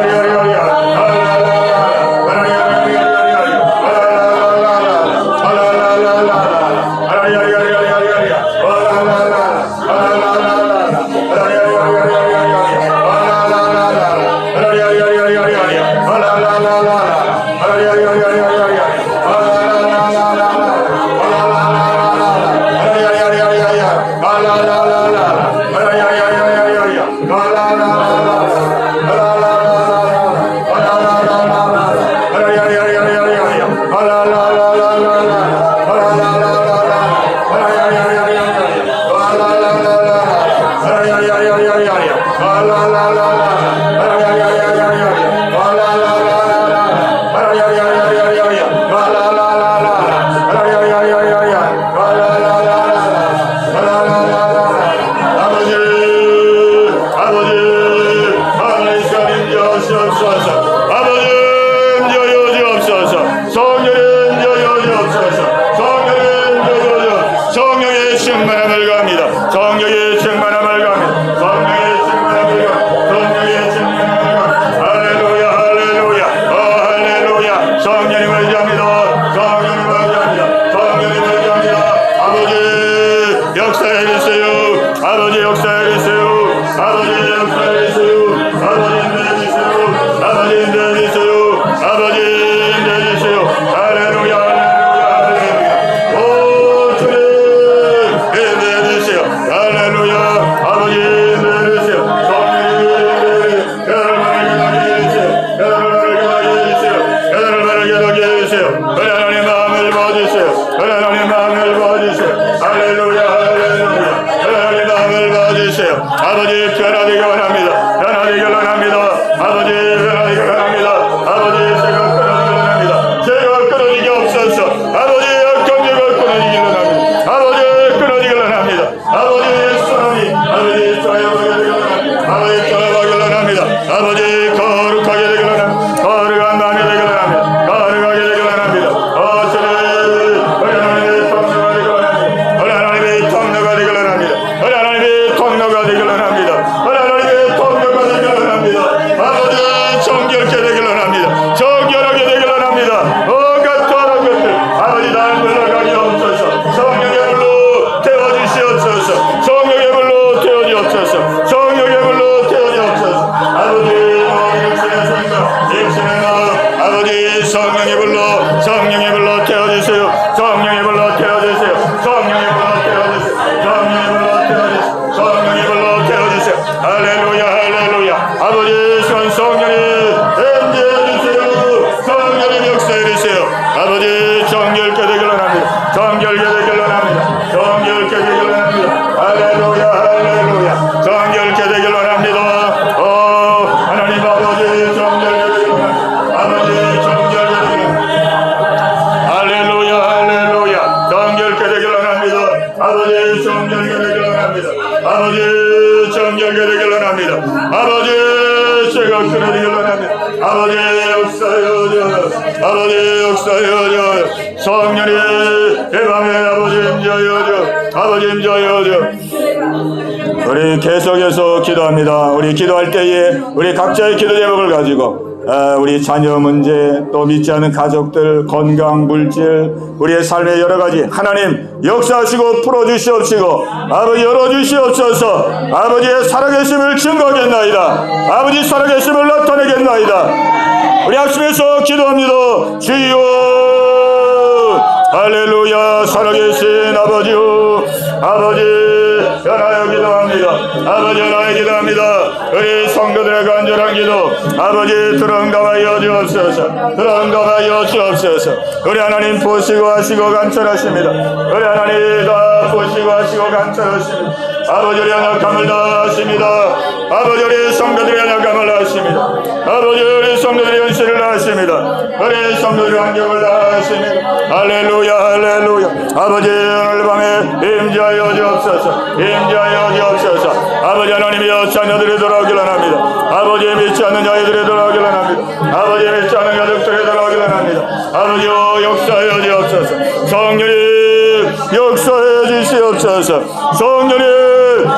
우리 계속해서 기도합니다. 우리 기도할 때에 우리 각자의 기도 제목을 가지고 우리 자녀 문제, 또 믿지 않는 가족들, 건강, 물질, 우리의 삶의 여러 가지 하나님 역사하시고 풀어주시옵시고 아버지 열어주시옵소서. 아버지의 살아계심을 증거하겠나이다. 아버지 살아계심을 나타내겠나이다. 우리 합심해서 기도합니다. 주여 할렐루야. 살아계신 아버지요, 아버지 연하여 기도합니다. 아버지 연하여 기도합니다. 우리 성도들의 간절한 기도 아버지 들어응답하여 주옵소서. 들어응답하여 주옵소서. 우리 하나님 보시고 하시고 간절하십니다. 우리 하나님 다 보시고 하시고 간절하십니다. 아버지 우리 연약함을 다 하십니다. 아버지 우리 성도들의 연약함을 다 하십니다. 아버지 우리 성도들의 현실을 다 하십니다. 우리 성도들의 환경을 다 하십니다. 할렐루야 할렐루야. 아버지 오늘 밤에 임재하여 주옵소서. 임재하여 주옵소서. 아버지 하나님이여 자녀들이 돌아오길 원합니다. 아버지 믿지 않는 자녀들이 돌아오길 원합니다. 아버지 믿지 않는 가족들이 돌아오길 원합니다. 아버지여 역사하여 주옵소서. 성령님 역사해 주시옵소서. 성령님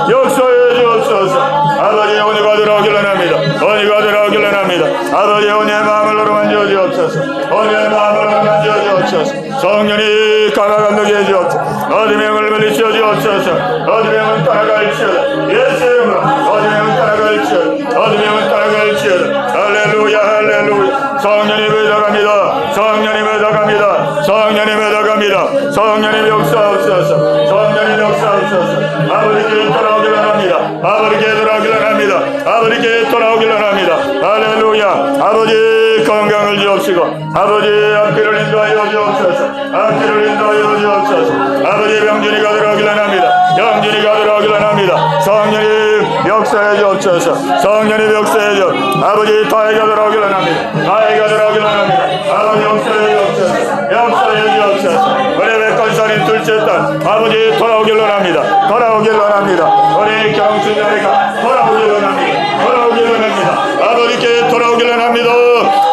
역사해 주옵소서. 아버지 은혜가 들어오길 원합니다. 은혜가 들어오길 원합니다. 아버지 은혜의 마음을 어루만져 주옵소서. 은혜의 마음을 어루만져 주옵소서. 성령이 감화감독해 주옵소서. 어둠의 영을 물리쳐 주옵소서. 어둠의 영은 떠나갈지어다. 예수 이름으로 어둠의 영은 떠나갈지어다. 어둠의 영은 떠나갈지어다. 할렐루야 할렐루야. 성령이 외다갑니다. 성령이 외다갑니다. 성령이 외다갑니다. 성령이 역사하옵소서. 성령이 역사하옵소서. 아버지께 돌아오길 원합니다. 아버지께 돌아오길 원합니다. 아버지께 돌아오길 원합니다. 할렐루야. 아버지 건강을 주옵시고 아버지 앞길을 인도하여 주옵소서. 앞길을 인도하여 주옵소서. 아버지 병준이가 들어오길 원합니다. 병준이가 들어오길 원합니다. 성령님 역사해 주옵소서. 성령님 역사해 주. 아버지 다혜가 들어오길 원합니다. 다혜가 들어오길 원합니다. 아버지 역사해 주옵소서. 역사해 주옵소서. 우리 백건사님 둘째 딸 아버지 돌아오길 원합니다. 돌아오길 원합니다. 우리 경춘자리가 돌아오길 원합니다. 돌아오길 원합니다. 아버지께 돌아오길 원합니다.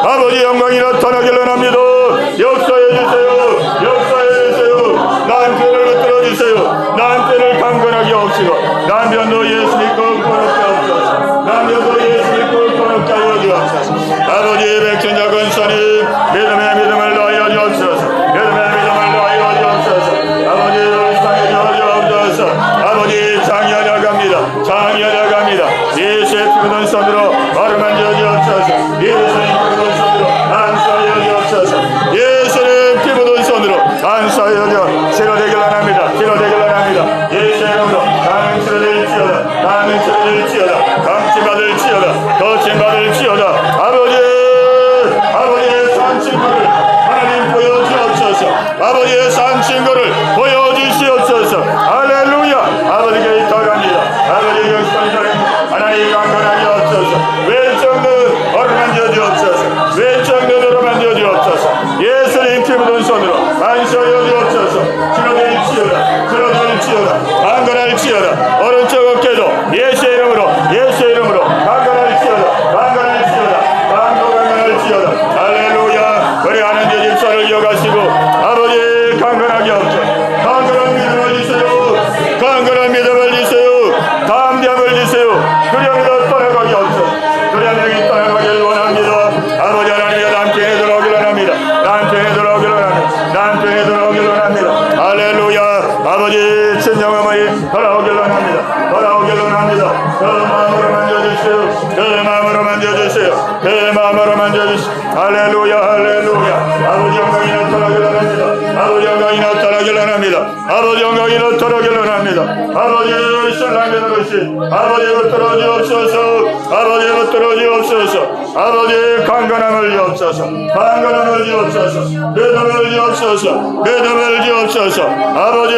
아버지 영광이 나타나길 원합니다. 역사해 주세요. 역사해 주세요. 남편을 붙들어 주세요. 남편을 강건하게 없이고 남편도 예수 믿고 거룩게 없소서. 남편도 예수 믿고 거룩게 하여 주옵소서. 아버지 백천자 권사님 믿음의 믿음을 더하여 주옵소서. 믿음의 믿음을 더하여 주옵소서. 아버지 울상해 주옵소서. 아버지 장애하려 갑니다. 장애하려 갑니다. 예수의 피 묻은 손으로 어루만져 주옵소서. 예수의 피 묻은 손으로 안수하여 주옵소서. 예수의 피 묻은 손으로 안수하여 주옵소서. 치료되길 원합니다. 치료되길 원합니다. 예수의 이름으로 나는 치료될지어다. 나는 치료될지어다. 감침받을지어다. 거침받을지어다. 아버지의 산 친구를 하나님 보여주옵소서. 아버지의 산 친구를 보여주시옵소서. 할렐루야. 아버지께 기도합니다. 아버지 역사를 하나님 강건하게 없소서. 왼쪽 눈 어루만져 주옵소서. 왼쪽 눈으로 만져 주옵소서. 예수님 피 묻은 손으로 안수하여 주옵소서. 치료될지어다. 치료될지어다. 강건할지어다. 오른쪽 어깨도 예수의 이름으로 예수의 이름으로 강건할지어다. 강건할지어다. 강건할지어다. 할렐루야. 우리 하나님 집사를 이어가시고 아버지 강건하게 없소서. 강건한 믿음을 주세요. 강건한 믿음을 주세요. 담대함을 주세요. 두려움이 떠나가게 없소서. 두려움이 떠나가길 원합니다. 아버지 하나님의 남편에 들어오길 원합니다. 남편에 들어오길 원합니다. 남편에 들어오길 원합니다. 할렐루야. 아버지 친정 어머니 돌아오길 원합니다. 돌아오길 원합니다. 그 마음으로 만져주세요. 그 마음으로 만져주세요. 그 마음으로 만져주세요. 할렐루야 할렐루야. 아버지 영광이 나타나길 원합니다. 아버지 영광이 나타나길 원합니다. 아버지 영광이 나타나길 원합니다. 아버지 신랑에 들으신 아버지 붙들어 주옵소서. 아버지 붙들어 주옵소서. 아버지 강건함을 주옵소서. 강건함을 주옵소서. 믿음을 주옵소서. 믿음을 주옵소서. 아버지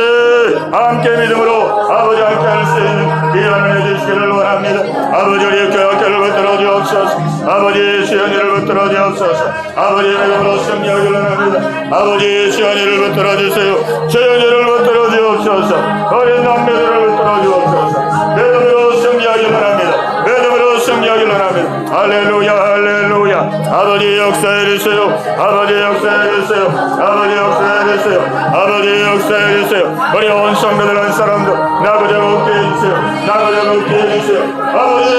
함께 믿음으로 아버지 함께 할 수 있는 기한을 해주시기를 원합니다. 아버지 우리 교회를 붙들어 주옵소서. 아버지 시연이를 붙들어 주옵소서. 아버지 믿음으로 승리하기를 원합니다. 아버지 시연이를 붙들어 주세요. 시연이를 붙들어 주옵소서. 어린 남매들을 붙들어 주옵소서. 믿음으로 승리하기를 원합니다. 믿음으로 승리하기를 원합니다. 할렐루야 할렐루야. 아버지 역사해 주세요. 아버지 역사해 주세요. 아버지 역사해 주세요. 아버지 역사해 주세요. 우리 온 성도들 한 사람도 나고자 먹게 해주세요. 나고자 먹게 해주세요. 아버지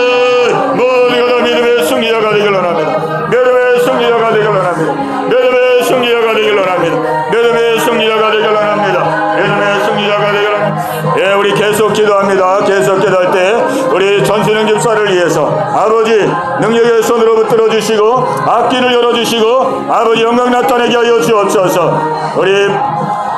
모두가 다 믿음의 승리자가 되길 원합니다. 믿음의 승리자가 되길 원합니다. 믿음의 승리자가 되길 원합니다. 믿음의 승리자가 되길 원합니다. 믿음의 승리자가 되길 원합니다. 예, 우리 계속 기도합니다. 계속 기도할 때 우리 전신영 집사를 위해서 아버지 능력의 손으로 붙들어 주시고 앞길을 열어주시고 아버지 영광 나타내게 하여 주옵소서. 우리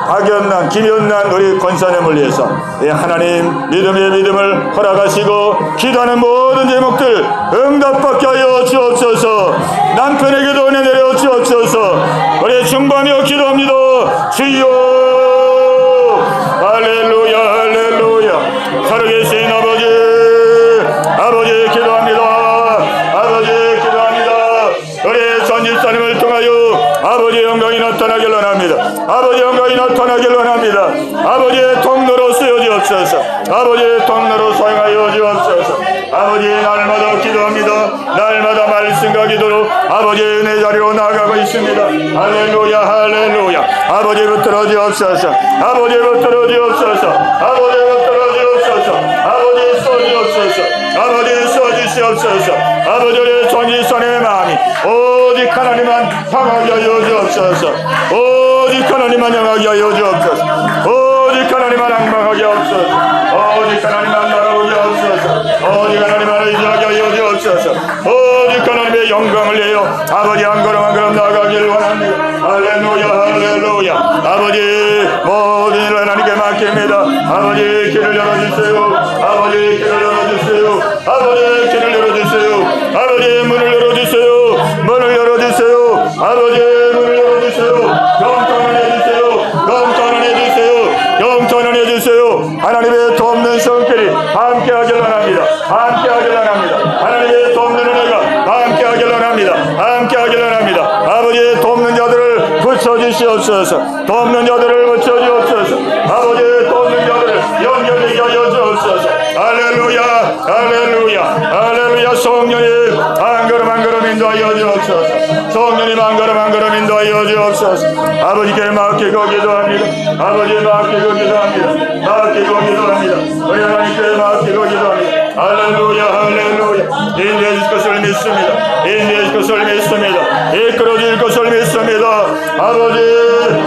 박연난, 김연난 우리 권사님을 위해서 예, 하나님 믿음을 허락하시고 기도하는 모든 제목들 응답받게 하여 주옵소서. 남편에게도 은혜 내려 주옵소서. 우리 중보하며 기도합니다. 주여 할렐루야 할렐루야. 살아계신 아버지 기도합니다. 아버지 기도합니다. 우리 전집사님을 통하여 아버지 영광이 나타나길 원합니다. 아버지 영광이 나타나길 원합니다. 아버지의 통로로 쓰여주옵소서. 아버지의 통로로 사용하여 주옵소서. 아버지 날마다 기도합니다. 날마다 말씀과 기도로 아버지의 은혜 자리로 나아가고 있습니다. 할렐루야 할렐루야. 아버지 붙들어 주옵소서. 아버지 붙들어 주옵소서. 아버지 붙들어 주옵소서. 아버지 써주옵소서. 아버지 써주시옵소서. 아버지의 전지선의 마음이 오직 하나님만 향하게 하여 주옵소서. 오직 하나님만 향하게 하여 주옵소서. 오직 하나님만 항망하게 하옵소서. 오직 하나님만 바라보게 하옵소서. 오직 하나님만 의지하게 하여 주옵소서. 오직 하나님의 영광을 내어 아버지 한 걸음 한 걸음 나아가길 원합니다. 할렐루야 할렐루야. 아버지 모든 일을 하나님께 맡깁니다. 아버지 길을 열어주세요. 아버지 길을 열어주세요. 아버지 길을 열어주세요. 아버지 문을 열어주세요. 문을 열어주세요. 아버지 문을 열어주세요. 영전을 해주세요. 영전을 해주세요. 영전을 해주세요. 하나님의 돕는 손길이 함께하길 원합니다. 함께하길 원합니다. 하나님의 돕는 은혜가 함께하길 원합니다. 함께하길 원합니다. 아버지의 돕는 자들을 붙여주시옵소서. 돕는 자들을 붙여주옵소서. 아버지의 돕는 자들을 연결되게 하여 주옵소서. 할렐루야 할렐루야 할렐루야. 성령님 한 걸음 한 걸음 인도하여 주옵소서. 성령님 한 걸음 한 걸음 인도하여 주옵소서. 아버지께 맡기고 기도합니다. 아버지에 맡기고 기도합니다. 맡기고 기도합니다. 우리 하나님께 맡기고 기도합니다. 할렐루야 할렐루야. 인도해 주실 것을 믿습니다. 인도해 주실 것을 믿습니다. 이끌어 주실 것을 믿습니다. 아버지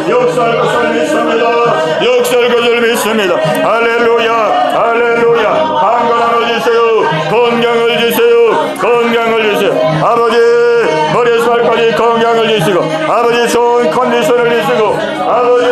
역사할 것을 믿습니다. 역사할 것을 믿습니다. 할렐루야 할렐루야. 강건함을 주세요. 건강을 주세요. 건강을 주세요. 아버지 머리에서 발까지 건강을 주시고 아버지 좋은 컨디션을 주시고 아버지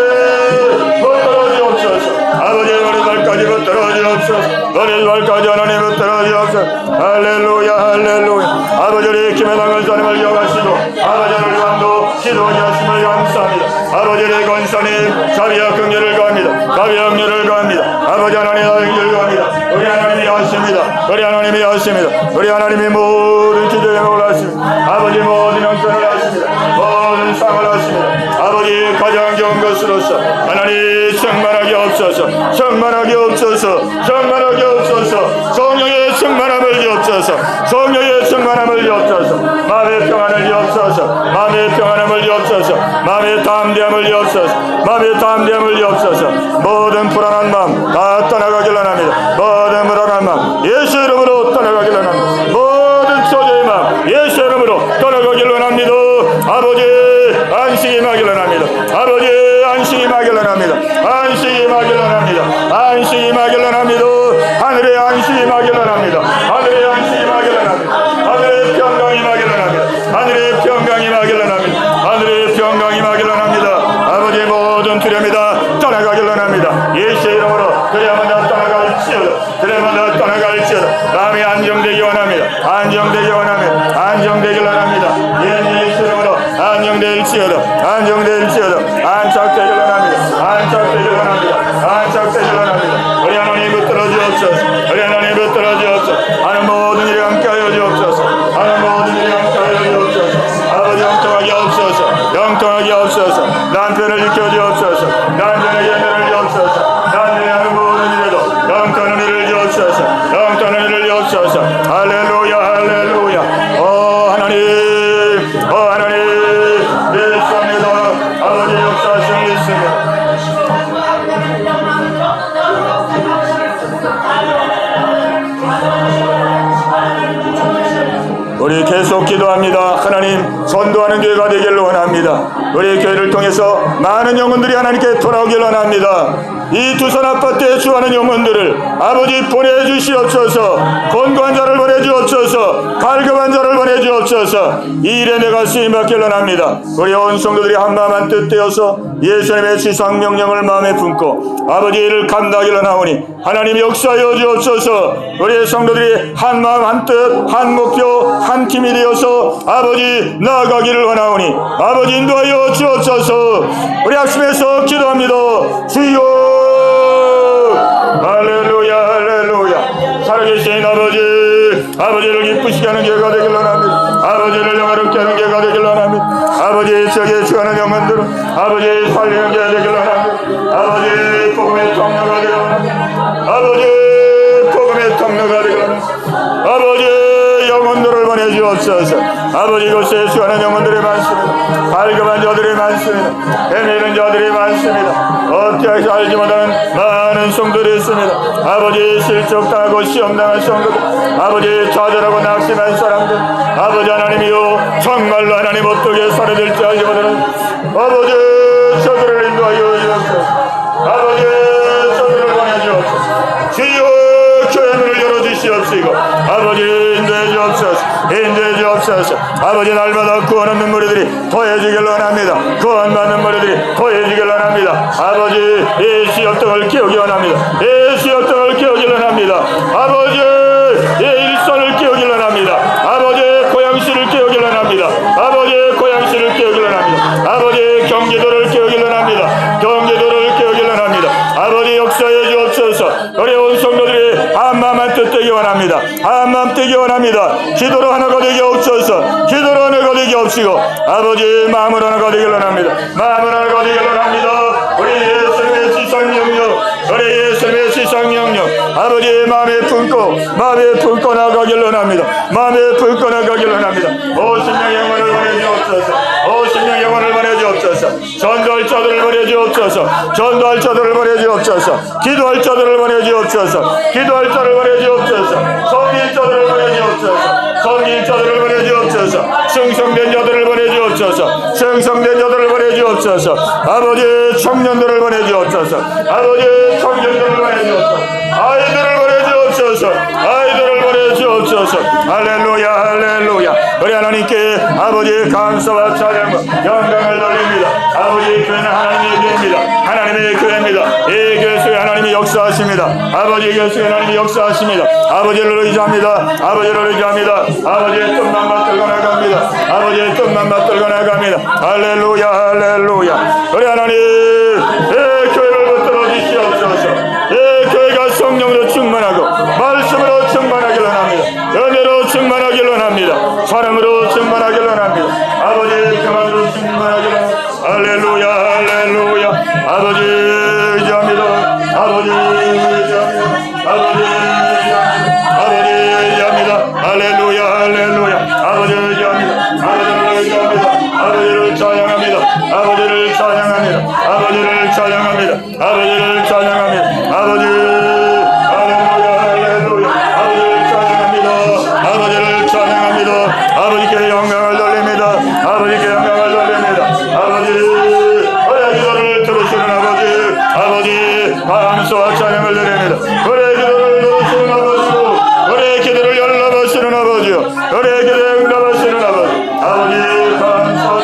붙들어 주옵소서. 아버지 머리 발까지 붙들어 주옵소서. 머리 발까지 하나님 붙들어 주옵소서. 할렐루야 할렐루야. 아버지 우리 김해당 권사님을 이용하시고 아버지를 위함도 기도하게 하심을 감사합니다. 아버지 우리 권사님 자비와 긍휼을 구합니다. 자비와 긍휼을 구합니다. 아버지 하나님의 긍휼을 구합니다. 우리 하나님이 하십니다. 우리 하나님이 하십니다. 우리 하나님이 모든 기도에 올라하십니다. 아버지 모든 형편을 하십니다. 모든 상을 하십니다. 아버지 가장 좋은 것으로서 하나님 충만하게 없어서 충만하게 없어서 충만하게 없어서 성령의 충만함을 주옵소서. 성령의 충만함을 주옵소서. 마음의 평안을 주옵소서. 마음의 평안함을 주옵소서. 마음의 담대함을 주옵소서. 마음의 담대함을 주옵소서. 모든 불안한 마음 다 떠나가길 원합니다. 모든 불안한 마음 예수 이름으로 떠나가길 원합니다. 모든 초조의 마음 예수 이름으로 떠나가길 원합니다. 아버지 안식이 임하길 원합니다. 아버지 안식이 임하길 원합니다. 안식이 임하길 원합니다. 안식이 임하길 원합니다. 하늘의 안식이 임하길 원합니다. 하늘의 안식이 임하길 원합니다. 하늘의 평강이 임하길 원합니다. 하늘의 평강이 임하길 원합니다. 하늘의 평강이 임하길 원합니다. 아버지 모든 두려움이 다 떠나가길 원합니다. 예수의 이름으로 그래야만 다 떠나갈지어다. 그래야만 다 떠나갈지어다. 마음이 안정되기 원합니다. 안정되기 원합니다. 안정되기 원합니다. 예수의 이름으로 안정될지어다. 안정될지어다. 안착되기 원합니다. 안착되기 원합니다. 안착되기 원합니다. 우리 하나님 붙들어 주옵소서. 우리 하나님 붙들어 주옵소서. 하는 모든 일에 함께하여 주옵소서. 하는 모든 일에 함께하여 주옵소서. 아버지 영통하게 없소서. 영통하게 없소서. 남편을 지켜 주옵소서. 남편에게 은혜를 주옵소서. 남편이 하는 모든 일에도 영통하는 일을 주옵소서. 영통하는 일을 주옵소서. 할렐루야 할렐루야. 하나님 하나님 믿습니다. 아버지 역사하시는 믿습니다. 우리 계속 기도합니다. 하나님 전도하는 교회가 되기를 원합니다. 우리 교회를 통해서 많은 영혼들이 하나님께 돌아오기를 원합니다. 이 두산 아파트에 주하는 영혼들을 아버지 보내주시옵소서. 곤고한 자를 보내주옵소서. 갈급한 자를 보내주옵소서. 이 일에 내가 쓰임받기를 원합니다. 우리 온 성도들이 한마음 한뜻 되어서 예수님의 지상명령을 마음에 품고 아버지 일을 감당하기를 원하오니 하나님 역사하여 주옵소서. 우리의 성도들이 한마음 한뜻 한 목표 한 팀이 되어서 아버지 나아가기를 원하오니 아버지 인도하여 주옵소서. 우리 학습에서 기도합니다. 주여 할렐루야 할렐루야. 살아계신 아버지를 기쁘시게 하는 교회가 되길 원합니다. 아버지를 영화롭게 하는 교회가 되길 원합니다. 아버지 지역에 주하는 영혼들은 아버지 살리는 교회가 되길 원합니다. 아버지 복음의 통로가 되길 원합니다. 아버지 복음의 통로가 되길 원합니다. 아버지 영혼들을 보내주옵소서. 아버지 이곳에 수하는 영혼들이 많습니다. 발급한 자들이 많습니다. 헤매는 자들이 많습니다. 어떻게 해서 알지 못하는 많은 성도들이 있습니다. 아버지 실족당하고 시험당한 성도들, 아버지 좌절하고 낙심한 사람들, 아버지 하나님이요 정말로 하나님 어떻게 살아야 될지 알지 못하는 아버지 저들을 인도하여 주옵소서. 아버지 저들을 보내주옵소서. 주여 교회 문을 열어주시옵시고 아버지 인도해 주옵소서. 인도해 주옵소서. 아버지 날마다 구원 없는 무리들이 더해지길 원합니다. 구원 받는 무리들이 더해지길 원합니다. 아버지 예수 역등을 키우기 원합니다. 예수 역등을 키우기 원합니다. 아버지 일선을 키우기 원합니다. 아버지 고양시를 키우기 원합니다. 아버지 고양시를 키우기 원합니다. 아버지 경기도를 키우기 원합니다. 경기도를 키우기 원합니다. 아버지 역사해 주옵소서. 우리 온 성도들이 한마음 한뜻 되기 원합니다. 한마음 되기 원합니다. 기도로 하나가 되게 없소서. 기도로 하나가 되게 없시고 아버지 마음으로 하나가 되길 원합니다. 마음으로 하나가 되길 원합니다. 우리 예수님의 지상명령, 우리 예수님의 지상명령 아버지 마음에 품고 나가길 원합니다. 마음에 품고 나가길 원합니다. 50명 영혼을 보내주옵소서. 50명 영혼을 보내주옵소서. 전도할 자들을 보내주옵소서. 전도할 자들을 보내주옵소서. 기도할 자들을 보내주옵소서. 기도할 자를 보내주옵소서. 섬길 자들을 보내주옵소서. 섬길 자들을 보내주옵소서. 승성된 자들을 보내주옵소서. 승성된 자들을 보내주옵소서. 아버지 청년들을 보내주옵소서. 아버지 청년들을 보내주옵소서. 아이들을 보내주옵소서. 아이들을 보내주옵소서. 할렐루야 할렐루야. 우리 하나님께 아버지의 감사와 찬양과 영광을 돌립니다. 아버지 교회는 하나님의 교회입니다. 하나님의 교회입니다. 이 교회 속에 하나님이 역사하십니다. 아버지 교회 속에 하나님이 역사하십니다. 아버지를 의지합니다. 아버지를 의지합니다. 아버지의 뜻만 받들고 나갑니다. 아버지의 뜻만 받들고 나갑니다. 할렐루야 할렐루야. 우리 하나님 이 교회를 붙들어 주시옵소서. 이 교회가 성령으로 충만하고 말씀으로 충만하길 원합니다. 은혜로 충만하길 원합니다. 사랑으로 충만하길 원합니다. 아버지 평안으로 충만하길 원합니다. 할렐루야 할렐루야. 아버지 의지합니다. 아버지 의지합니다. 아버지 의지합니다. 아버지 의지합니다. 할렐루야 할렐루야. 아버지 의지합니다. 아버지를 의지합니다. 아버지를 찬양합니다. 아버지를 찬양합니다. 아버지를 찬양합니다. 아버지를 찬양합니다. 아버지 할렐루야 할렐루야. 아버지를 찬양합니다. 아버지를 찬양합니다. 아버지께 영광을 돌립니다. 아버지께 영광을 돌립니다. 아버지 우리의 기도를 들으시는 아버지 감사와 찬양을 드립니다. 우리의 기도를 들으시는 아버지로 우리의 기도를 열어보시는 아버지요. 우리의 기도에 응답하시는 아버지 감사와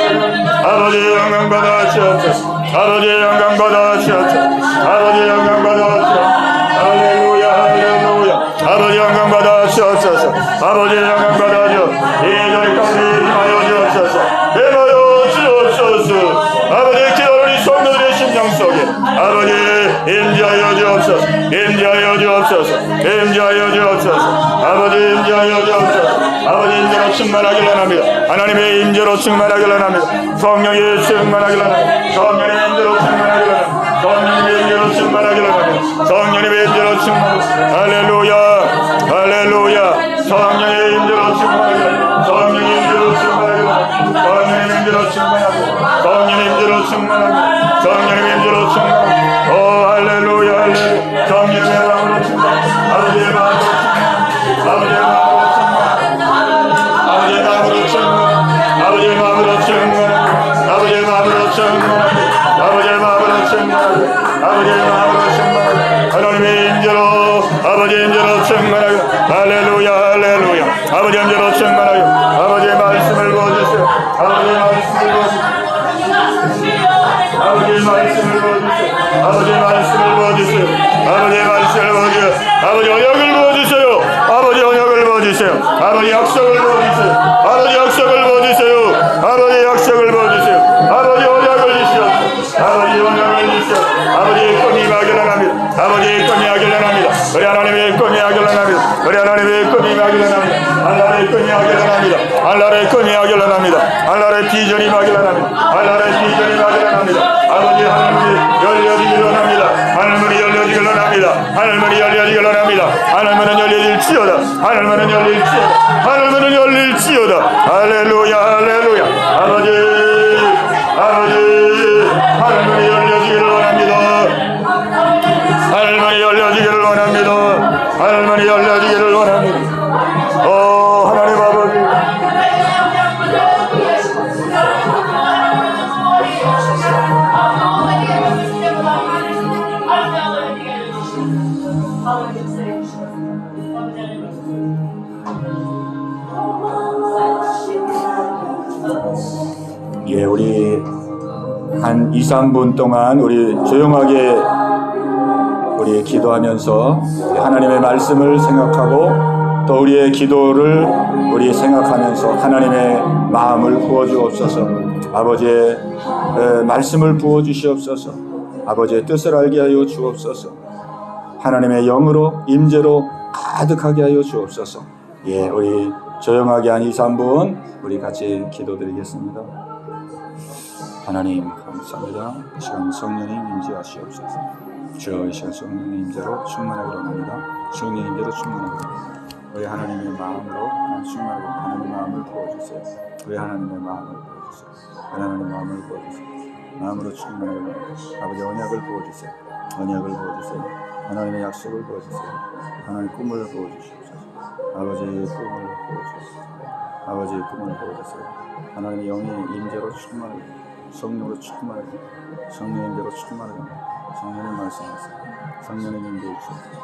아버지 영광 받아주옵소서. 아버지 영광 받아주옵소서. 아버지 영광 받아주옵소서. 할렐루야 할렐루야. 아버지 영광 받아주옵소서. 아버지 영광 받아주옵소서. 이 자리 가운데 임하여 주옵소서. 임하여 주옵소서. 아버지 기도를 이 성도들의 심령 속에 아버지 임재하여 주옵소서. 임재하여 주옵소서. 임재하여 주옵소서. 아버지 임재하여 주옵소서. 아버지 임재로 충만하길 원합니다. 하나님의 임재로 충만하길 원합니다. 성령의 충만하길 원합니다. 성령의 임재로 충만하길 원합니다. 성령의 임재로 충만하길 원합니다. 성령의 임재로 충만하길 할렐루야 할렐루야. 성령의 임재로 충만하길 원합니다. 성령의 임재로 충만하길 원합니다. 성령의 임재로 충만하길 성령의 임재로 충만하길 성령의 임재로 충만하길 오 할렐루야 할렐루야. 성령의 마음으로 충만하길 아버지의 마음으로 충만하길 아버지의 마음으로 충만하길 아버지의 아버지의 마음으로 충만하게 하나님의 임재로 아버지의 임재로 충만하게 할렐루야 할렐루야 아버지의 임재로 충만하게 아버지의 말씀을 보여주세요 아버지의 말씀을 보여주세요 아버지의 말씀을 보여주세요 아버지의 말씀을 보여주세요 아버지의 말씀을 보여주세요 아버지 언약을 보여주세요 아버지 언약을 보여주세요 아버지 약속을 보여주세요 아버지 약속을 보여주세요 아버지 약속을 보여주세요 아버지 언약을 주시옵소서 아버지 언약을 주시옵소서 아버지의 꿈이 임하기를 합니다 아버지의 꿈이 임하기를 합니다 우리 하나님의 꿈이 임하기를 합니다 우리 하나님의 꿈이 임하기를 합니다 한나라의 꿈이 임하기를 합니다 한나라의 꿈이 임하기를 합니다 한나라의 비전이 임하기를 합니다 한나라의 비전이 임하기를 합니다 아버지 하늘문이 열려지기를 합니다 하늘문이 열려지기를 합니다 하늘문이 열려지기를 합니다 하늘문은 열려질지어다 하늘문은 열릴지어다 하늘문은 열릴지어다 할렐루야 할렐루야 아버지 아버지 하늘문이 열려지기를 원합니다 하늘문이 열려지기를 원합니다 하늘문이 열려지기를 원합니다 오 하나님 아버지 예, 우리 한 2, 3분 동안 우리 조용하게 우리 기도하면서 하나님의 말씀을 생각하고 또 우리의 기도를 우리 생각하면서 하나님의 마음을 부어주옵소서. 아버지의 말씀을 부어주시옵소서. 아버지의 뜻을 알게 하여 주옵소서. 하나님의 영으로 임재로 가득하게 하여 주옵소서. 예, 우리 조용하게 한 2, 3분 우리 같이 기도드리겠습니다. 하나님 감사합니다. 이 시간 성령님 임재하시옵소서. 주여 이 시간 성령님 임재로 충만하기를 원합니다. 성령님 임재로 충만하기를 원합니다. 우리 하나님의 마음으로 충만하게 하나님의 마음을 부어주세요. 우리 하나님의 마음을 부어주세요. 하나님의 마음을 부어주세요. 마음으로 충만하게 원합니다. 아버지 언약을 부어주세요. 언약을 부어주세요. 하나님의 약속을 부어주세요. 하나님의 꿈을 부어주시옵소서. 아버지의 꿈을 부어주시옵소서. 아버지의 꿈을 부어주세요. 하나님의 영의 임재로 충만하게 성령으로 충만하게 성령의 임재로 충만하게 성령의 말씀하세요. 성령의 임재로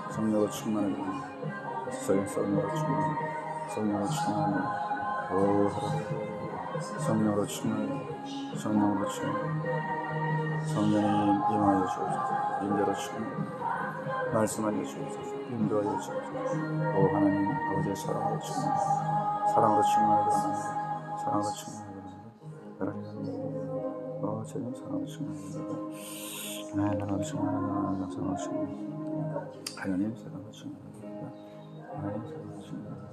성령으로 충만하게 성령으로 충만하게 성령으로 충만하게 오 하나님 성령으로 충만하게 성령으로 충만하게 성령님 임하여 주옵소서. 임재로 충만하게 말씀하여 주옵소서. 인도하여 주옵소서. 오 하나님 아버지의 사랑으로 충만하게 사랑으로 충만하게 합니다. 사랑으로 충만하게 합니다. 하나님 저는 사랑으로 충만합니다. 사랑으로 충만합니다. 사랑으로 충만합니다. 하나님 사랑으로 충만합니다. 하나님 사랑으로 충만합니다.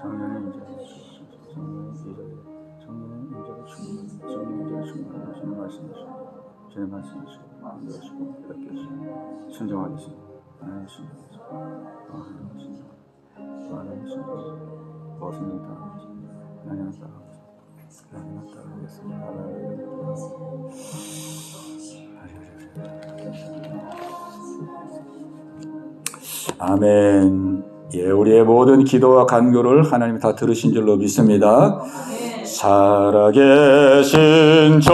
성령의 임재로 충만합니다. 성령의 임재로 충만합니다. 주님 말씀하시고 주님 말씀하시고 인도하시고 깨닫게하시고 순종하겠습니다. 하나님 순종하겠습니다. 하나님 순종하겠습니다. 하나님 순종하겠습니다. 무엇은 따라가겠습니다. 하나님 따라가겠습니다. 하나님 따라가겠습니다. 아멘. 예, 우리의 모든 기도와 간구를 하나님이 다 들으신 줄로 믿습니다. 살아계신 주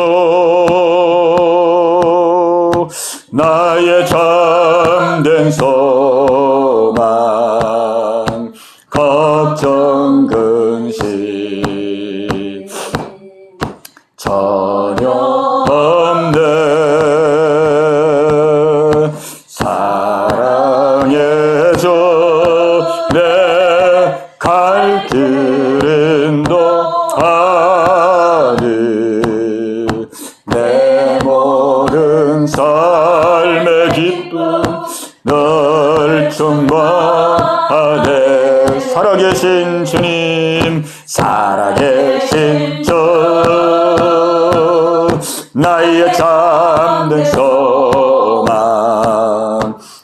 나의 참된 소망 걱정 근심 전혀 없네 사랑해줘 내 갈 길은 더하니 내 모든 삶의 기쁨 널 충만하네 살아계신 주님 살아계신 주 나의 참된 소망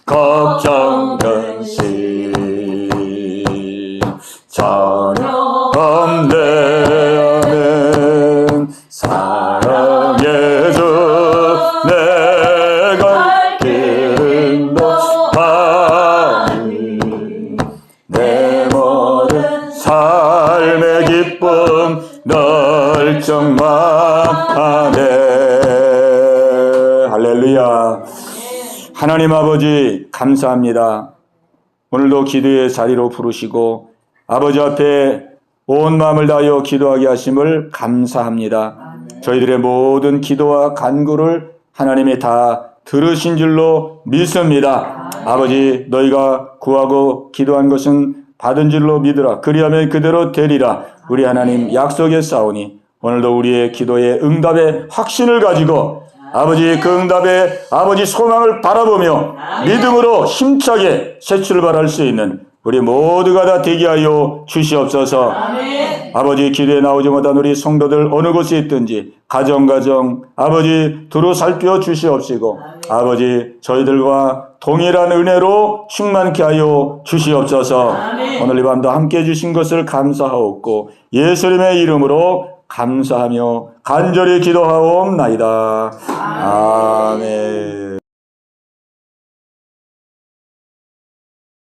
걱정 근심 전혀 없네 아멘 사랑해줘 내가 길은 너하니 내 모든 삶의 기쁨 널 충만하네 할렐루야
할렐루야. 하나님 아버지 감사합니다. 오늘도 기도의 자리로 부르시고 아버지 앞에 온 마음을 다하여 기도하게 하심을 감사합니다. 저희들의 모든 기도와 간구를 하나님이 다 들으신 줄로 믿습니다. 아버지 너희가 구하고 기도한 것은 받은 줄로 믿으라. 그리하면 그대로 되리라. 우리 하나님 약속했사오니 오늘도 우리의 기도의 응답의 확신을 가지고 아버지 그 응답의 아버지 소망을 바라보며 믿음으로 힘차게 새 출발할 수 있는 우리 모두가 다 되게 하여 주시옵소서. 아버지 기도에 나오지 못한 우리 성도들 어느 곳에 있든지 가정 아버지 두루 살펴 주시옵시고 아버지 저희들과 동일한 은혜로 충만케 하여 주시옵소서. 오늘 이 밤도 함께 해주신 것을 감사하옵고 예수님의 이름으로 감사하며 간절히 기도하옵나이다. 아멘.